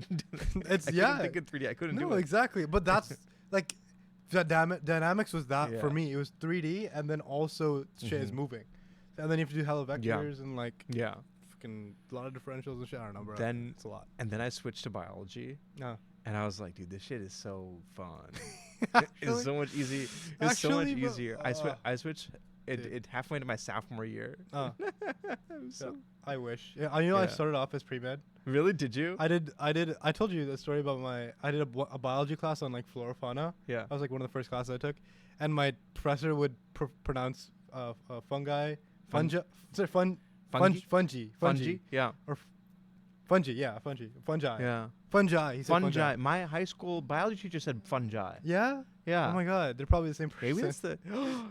It's I couldn't think in 3D. I couldn't do it. No, exactly. But that's like dynamics was that for me. It was 3D, and then also shit is moving, and then you have to do hella vectors and like fucking a lot of differentials and shit. I don't know, bro. Then it's a lot. And then I switched to biology. And I was like, dude, this shit is so fun. It's so much easy. It's so much easier. I switched. It halfway into my sophomore year. I wish. Yeah, I started off as pre-med. Really? Did you? I did. I told you the story about I did a biology class on like flora fauna. Yeah. That was like one of the first classes I took, and my professor would pronounce fungi, fungi. Yeah. Or fungi. Yeah, fungi. Yeah. Fungi. He said fungi. My high school biology teacher said fungi. Yeah. Yeah. Oh my god, they're probably the same person. Maybe that's the.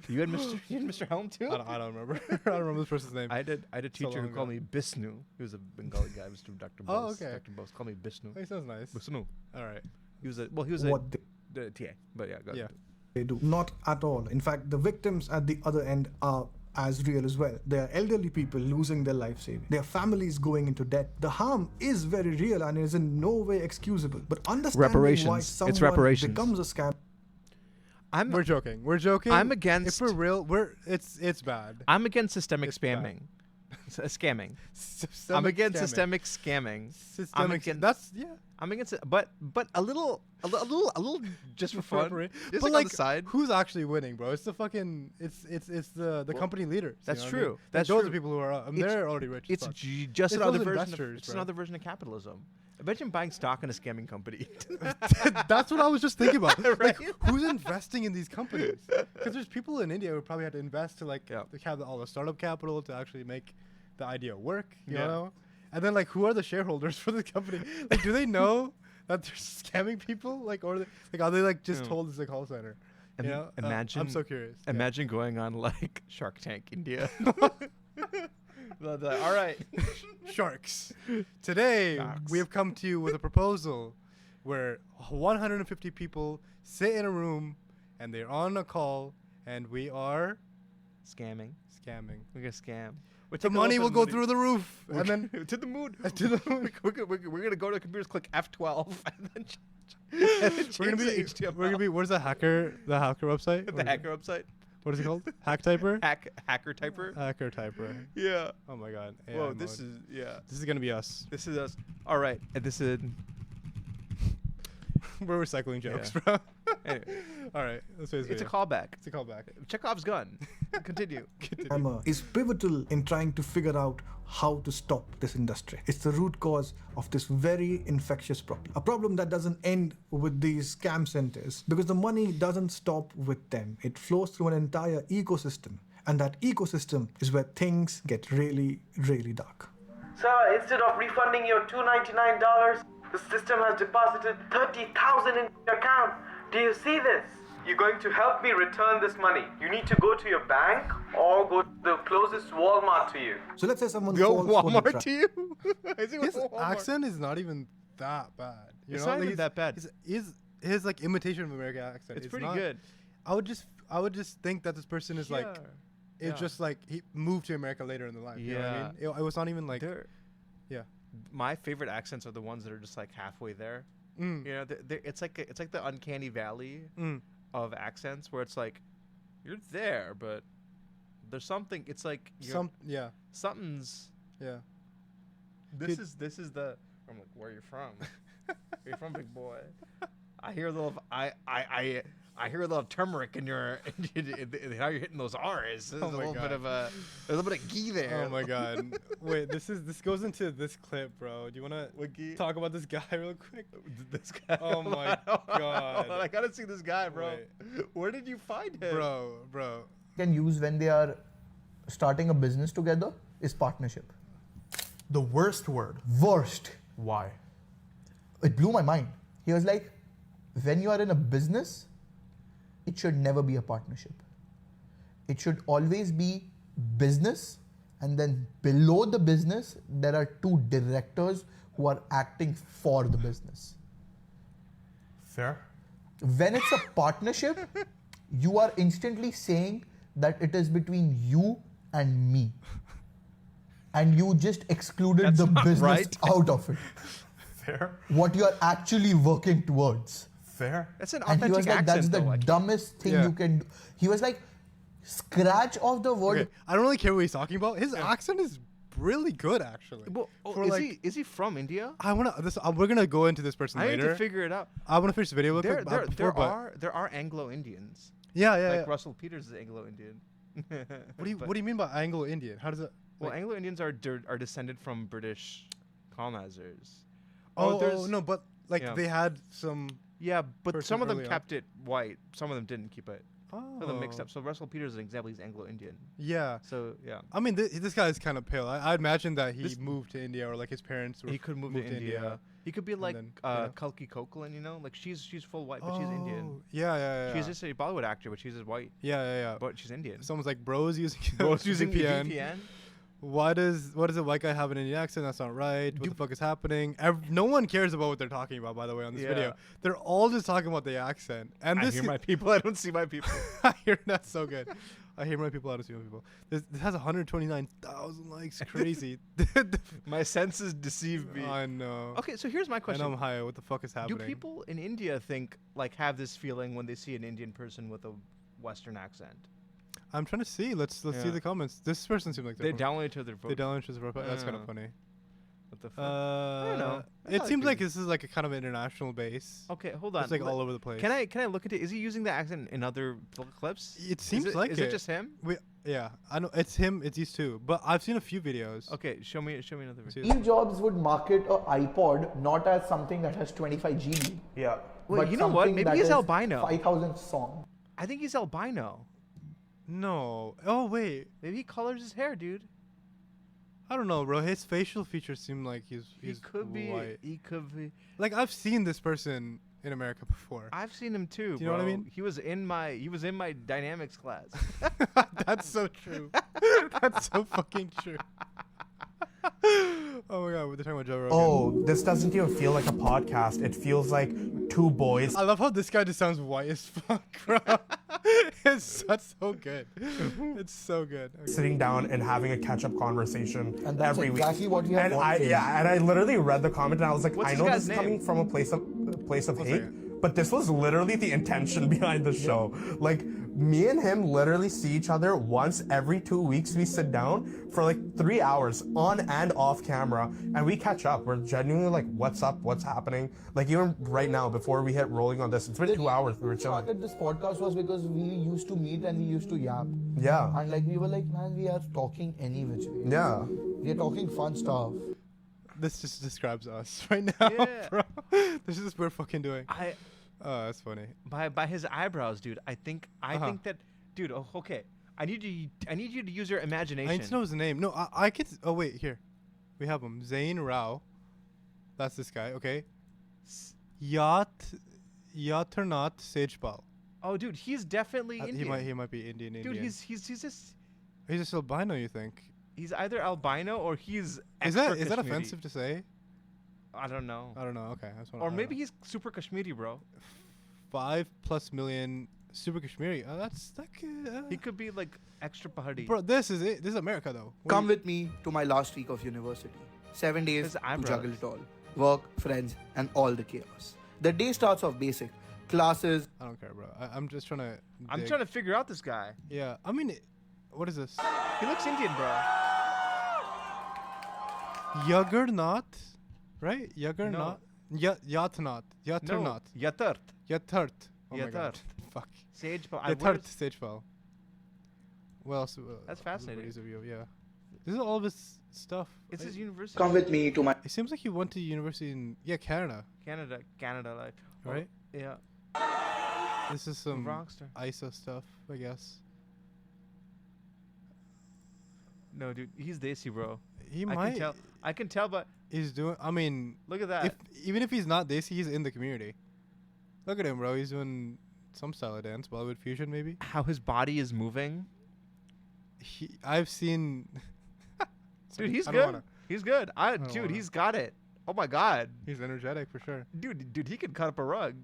You had Mr. Helm too. I don't remember. I don't remember this person's name. I had a teacher who called me Vishnu. He was a Bengali guy. Mr. Dr. Bose. Oh, okay. Dr. Bose called me Vishnu. He sounds nice. Vishnu. All right. He was the TA. But yeah, go ahead. They do not at all. In fact, the victims at the other end are as real as well. They are elderly people losing their life savings. Their families going into debt. The harm is very real and is in no way excusable. But understanding why someone becomes a scam. We're joking. I'm against. If we're real, it's bad. I'm against systemic spamming. Scamming. I'm against systemic scamming. I'm against it, but a little, just for fun. Just but like on the side. Who's actually winning, bro? It's the fucking, it's the company leaders. That's true. I mean? That's those true. are people who are, they're already rich. It's just another version. It's another version of capitalism. Imagine buying stock in a scamming company. That's what I was just thinking about. Right? Like, who's investing in these companies? Because there's people in India who probably had to invest to like have all the startup capital to actually make the idea work. You know, and then like, who are the shareholders for the company? Like, do they know that they're scamming people? Like, or are they like just told it's a call center? You know? Imagine. I'm so curious. Imagine going on like Shark Tank India. All right, sharks. Today we have come to you with a proposal where 150 people sit in a room and they're on a call and we are scamming. We're gonna scam. the money will go through the roof, and then to the moon. to the moon. We're gonna go to the computers, click F12, and then We're gonna be. HTML. We're gonna be. Where's the hacker website? the hacker website. What is it called? Hack typer. Hacker typer. Hacker typer. Yeah. Oh my god. AI Whoa, mode. this is This is gonna be us. This is us. All right, and this is. We're recycling jokes, Yeah. bro. Anyway, All right. Let's face it's a video. callback. It's a callback. Chekhov's gun. Continue. Hammer is pivotal in trying to figure out how to stop this industry. It's the root cause of this very infectious problem. A problem that doesn't end with these scam centers because the money doesn't stop with them. It flows through an entire ecosystem. And that ecosystem is where things get really, really dark. Sir, instead of refunding your $299, the system has deposited $30,000 in your account. Do you see this? You're going to help me return this money. You need to go to your bank or go to the closest Walmart to you. So let's say someone Go falls for the Walmart trap. to you. Is he His with Walmart? accent is not even that bad. You It's know? not Like, even that bad. His like imitation of American accent. It's is pretty not- good. I would just think that this person is like. Yeah. It's just like he moved to America later in the life. You know what I mean? It was not even like. Yeah. My favorite accents are the ones that are just like halfway there. Mm. You know, it's like the uncanny valley Mm. of accents where it's like you're there, but there's something. It's like Yeah. something's. Yeah. This is the. I'm like, where are you from? Where you from, big boy? I hear a little. I hear a little turmeric in your. How you're hitting those R's. There's Oh a my little God. bit of a. There's a little bit of ghee there. Oh my god. Wait, this goes into this clip, bro. Do you wanna Wiki? talk about this guy real quick? This guy. Oh my god. I gotta see this guy, bro. Wait. Where did you find him? Bro. Can use when they are starting a business together is partnership. The worst word. Worst. Why? It blew my mind. He was like, when you are in a business, it should never be a partnership. It should always be business, and then below the business, there are two directors who are acting for the business. Fair. When it's a partnership, you are instantly saying that it is between you and me. And you just excluded That's the not business right. out of it. Fair. What you are actually working towards. Fair. That's an And he authentic was like, accent. that's the though, like- dumbest thing Yeah. you can do. He was like, scratch off the word. Okay, I don't really care what he's talking about. His accent is really good, actually. Well, For is he from India? We're gonna go into this person I need later. to figure it out. I want to finish the video real There, quick. there, before, but there are Anglo-Indians. yeah. Like Russell Peters is Anglo-Indian. What do you mean by Anglo-Indian? How does it? Well, like- Anglo-Indians are descended from British colonizers. Oh, no, but like yeah. they had some. Yeah, but person some of them early on. kept it white. Some of them didn't keep it. Oh. Some of them mixed up. So Russell Peters is an example. He's Anglo-Indian. Yeah. So yeah. I mean, this guy is kind of pale. I imagine that he This- moved to India, or like his parents were He could move to India. He could be like then, yeah. Kalki Koechlin, you know? Like she's full white, but she's Indian. Oh, yeah. She's just a Bollywood actor, but she's just white. Yeah. But she's Indian. Someone's like, bro's using Bro's using VPN. VPN. What does a white guy have an Indian accent? That's not right. What the fuck is happening? No one cares about what they're talking about, by the way, on this Yeah. video. They're all just talking about the accent. And I this hear my people. I don't see my people. I hear that's so good. I hear my people. I don't see my people. This has 129,000 likes. Crazy. My senses deceive me. I know. Okay, so here's my And question. I'm high. What the fuck is Do happening? people in India have this feeling when they see an Indian person with a Western accent? I'm trying to see. Let's see Yeah. the comments. This person seems like They they're download it to their They vote. download his profile. That's kind of Yeah. funny. What the fuck? I don't know. I It thought seems could like be- this is like a kind of international base. Okay, hold on. It's like Let- all over the place. Can I look at it? Is he using the accent in other clips? It seems is like Is it just him? Yeah, I know it's him. It's these two, but I've seen a few videos. Okay, show me another video. Steve Jobs would market a iPod not as something that has 25 GB. Yeah. Well, but you know what? something Maybe that he's is albino. 5,000 songs. I think he's albino. No. Oh wait. Maybe he colors his hair, dude. I don't know, bro. His facial features seem like he's He could be. white. He could be. Like I've seen this person in America before. I've seen him too. Do you know what I bro. mean? He was in my dynamics class. That's so true. That's so fucking true. Oh my god, they're talking about Joe Rogan. Oh, this doesn't even feel like a podcast. It feels like two boys. I love how this guy just sounds white as fuck, bro. That's so good. It's so good. Okay. Sitting down and having a catch-up conversation And that's every exactly week. what we have And gone I through. yeah, and I literally read the comment and I was like, What's I this know guy's this is name? coming from a place of hate, second. but this was literally the intention behind the show. Like me and him literally see each other once every 2 weeks. We sit down for like 3 hours on and off camera and we catch up. We're genuinely like, what's up? What's happening? Like even right now, before we hit rolling on this, it's been 2 hours. We were chilling. Started this podcast was because we used to meet and we used to yap. Yeah. And like we were like, man, we are talking any which way. Yeah. We are talking fun stuff. This just describes us right now, Yeah. bro. This is what we're fucking doing. Oh, that's funny. By his eyebrows, dude. I think that, dude. Oh, okay. I need you to use your imagination. I need to know his name. No, I could. Oh wait, here, we have him. Zain Rao. That's this guy. Okay. Yatarnath Sejpal. Oh, dude, he's definitely Indian. He might be Indian. Dude, he's just just albino. You think? he's either albino or he's Is extra that Kashmiri. offensive to say? I don't know. Okay, that's what. Or maybe he's super Kashmiri, bro. 5+ million super Kashmiri. That's like. He could be like extra Pahadi. Bro, this is it. This is America, though. Come with me to my last week of university. 7 days His to eyebrows. juggle it all. Work, friends, and all the chaos. The day starts off basic. Classes. I don't care, bro. I'm just trying to. I'm trying to figure out this guy. Yeah, I mean, what is this? He looks Indian, bro. Yagurnath, right? Yagurnath. Yatnath. No, Yatarnath. Yatart. Yatart. Oh my Yatart. god. Fuck. Sage. Yatart Sejpal. Well, else? That's fascinating. Yeah. This is all of his stuff. It's his university. Come with me to my. It seems like he went to university in Canada. Canada, like. Right? Yeah. This is some Rockstar. ISA stuff, I guess. No, dude, he's Desi, bro. He I might. I can tell, but He's doing. I mean, look at that. even if he's not Desi, he's in the community. Look at him, bro. He's doing some style of dance, Bollywood fusion, maybe. How his body is moving. I've seen. Dude, he's I don't good. wanna- He's good. don't Dude, wanna. he's got it. Oh my god. He's energetic for sure. Dude, he could cut up a rug.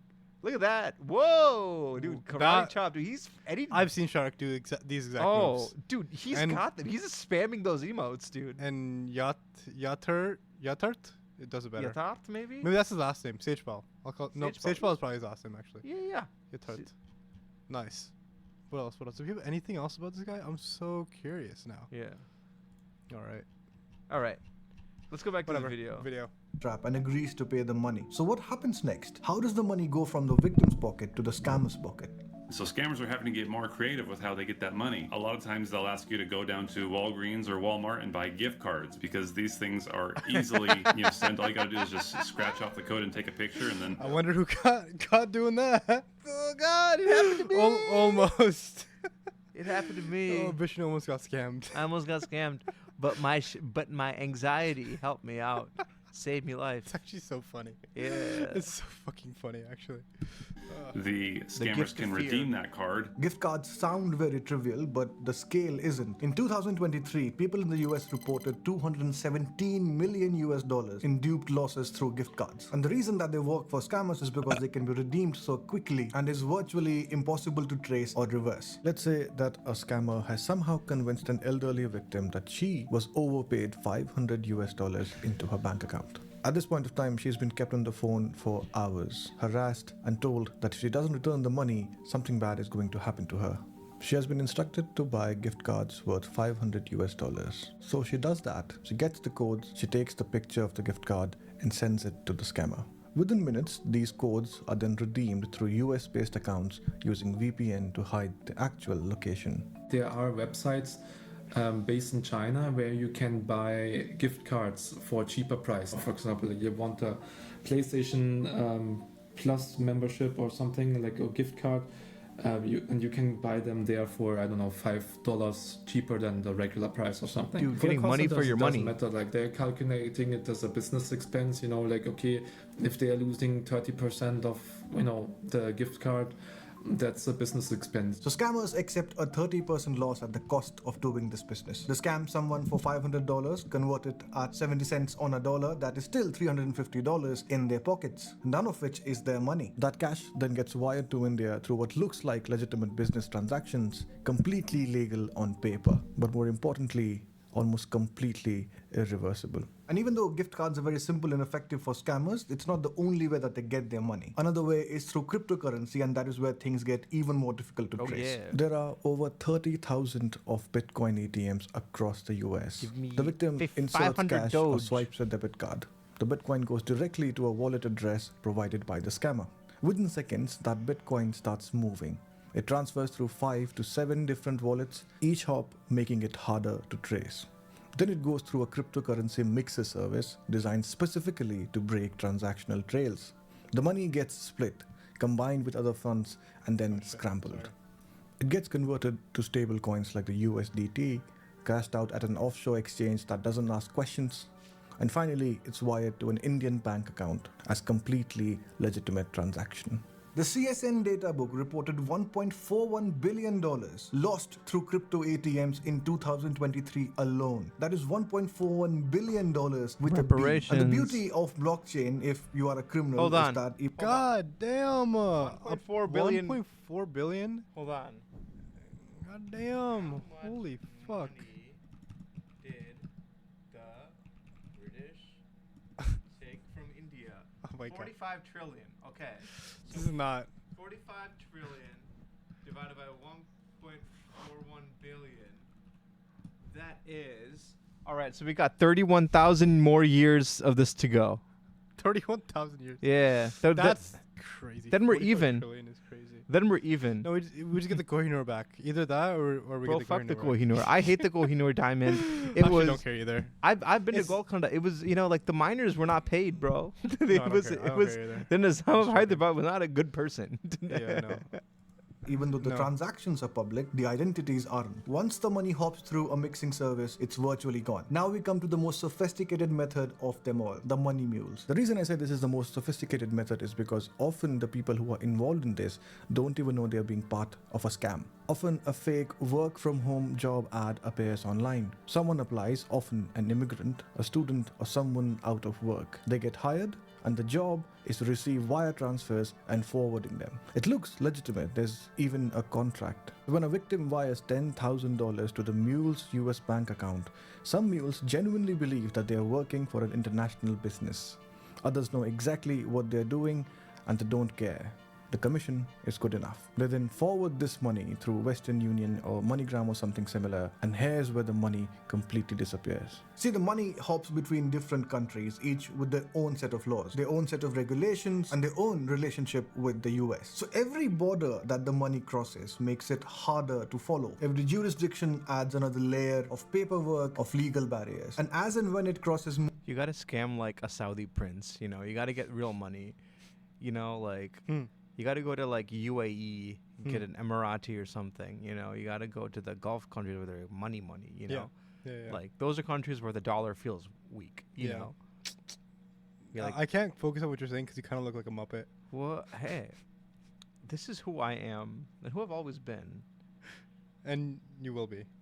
Look at that. Whoa, dude, karate That- chop, dude. He's Eddie. I've seen Shark do these exact Oh, moves. dude, he's And- got them. He's just spamming those emotes, dude. And Yatart, it does it better. Yatart, maybe? Maybe that's his last name, Sejpal. I'll call no. Sejpal. Sejpal is probably his last name actually. Yeah. Yatart. Nice. What else? Do you have anything else about this guy? I'm so curious now. Yeah. All right. Let's go back to Whatever. the video. Trap and agrees to pay the money. So what happens next? How does the money go from the victim's pocket to the scammer's pocket? So scammers are having to get more creative with how they get that money. A lot of times they'll ask you to go down to Walgreens or Walmart and buy gift cards because these things are easily sent. All you gotta do is just scratch off the code and take a picture and then I wonder who got doing that. Oh god, it happened to me. Almost. It happened to me. Oh, Vishnu almost got scammed. I almost got scammed, but my anxiety helped me out, saved me life. It's actually so funny. Yeah. It's so fucking funny, actually. the scammers gift can of fear. redeem that card. Gift cards sound very trivial, but the scale isn't. In 2023, people in the US reported $217 million in duped losses through gift cards. And the reason that they work for scammers is because they can be redeemed so quickly and is virtually impossible to trace or reverse. Let's say that a scammer has somehow convinced an elderly victim that she was overpaid $500 into her bank account. At this point of time, she's been kept on the phone for hours, harassed and told that if she doesn't return the money, something bad is going to happen to her. She has been instructed to buy gift cards worth $500. So she does that. She gets the codes, she takes the picture of the gift card and sends it to the scammer. Within minutes, these codes are then redeemed through US-based accounts using VPN to hide the actual location. There are websites based in China where you can buy gift cards for a cheaper price. For example, you want a PlayStation Plus membership or something like a gift card, you can buy them there for I don't know $5 cheaper than the regular price or something. Dude, For the getting money customer, for your it money. doesn't matter. Like they're calculating it as a business expense. Like okay, if they are losing 30% of the gift card, that's a business expense. So scammers accept a 30% loss at the cost of doing this business. They scam someone for $500, convert it at 70 cents on a dollar, that is still $350 in their pockets, none of which is their money. That cash then gets wired to India through what looks like legitimate business transactions, completely legal on paper, but more importantly, almost completely irreversible. And even though gift cards are very simple and effective for scammers, it's not the only way that they get their money. Another way is through cryptocurrency, and that is where things get even more difficult to trace. Yeah. There are over 30,000 of Bitcoin ATMs across the US. Give me The victim inserts 500 cash or Doge. swipes a debit card. The Bitcoin goes directly to a wallet address provided by the scammer. Within seconds, that Bitcoin starts moving. It transfers through 5 to 7 different wallets, each hop making it harder to trace. Then it goes through a cryptocurrency mixer service designed specifically to break transactional trails. The money gets split, combined with other funds, and then scrambled. It gets converted to stable coins like the USDT, cashed out at an offshore exchange that doesn't ask questions, and finally it's wired to an Indian bank account as completely legitimate transaction. The CSN data book reported $1.41 billion lost through crypto ATMs in 2023 alone. That is $1.41 billion with a B. And the beauty of blockchain, if you are a criminal, Hold is on. that if God damn. 1.4 billion. 1.4 billion? Hold on. God damn. Holy fuck. Did the British take from India? Oh my god. 45 trillion. Okay. This is not. 45 trillion divided by 1.41 billion. That is. All right, so we got 31,000 more years of this to go. 31,000 years. Yeah. That's crazy. Then we're 45 even. trillion is crazy. Then we're even. No, we just get the Kohinoor back. Either that or we Bro, get the fuck the Kohinoor back. Kohinoor. I hate the Kohinoor diamond. I actually don't care either. I've been to It's- Golconda. It was, you know, like the miners were not paid, bro. I don't was care. I it don't was care either. then Nizam Just of Hyderabad was not a good person. Yeah, no. even though the No. transactions are public, the identities aren't. Once the money hops through a mixing service, it's virtually gone. Now we come to the most sophisticated method of them all, the money mules. The reason I say this is the most sophisticated method is because often the people who are involved in this don't even know they're being part of a scam. Often a fake work from home job ad appears online. Someone applies, often an immigrant, a student, or someone out of work. They get hired, and the job is to receive wire transfers and forwarding them. It looks legitimate, there's even a contract. When a victim wires $10,000 to the mule's US bank account, some mules genuinely believe that they are working for an international business. Others know exactly what they're doing and they don't care. The commission is good enough. They then forward this money through Western Union or MoneyGram or something similar, and here's where the money completely disappears. See, the money hops between different countries, each with their own set of laws, their own set of regulations, and their own relationship with the US. So every border that the money crosses makes it harder to follow. Every jurisdiction adds another layer of paperwork, of legal barriers. And as and when it crosses... You gotta scam like a Saudi prince, you know, you gotta get real money. You know, like... You got to go to like UAE, get an Emirati or something, you know. You got to go to the Gulf countries where they're money, you know. Yeah. Like those are countries where the dollar feels weak, you know. You're like, I can't focus on what you're saying because you kind of look like a Muppet. well, hey, this is who I am and who I've always been. And you will be.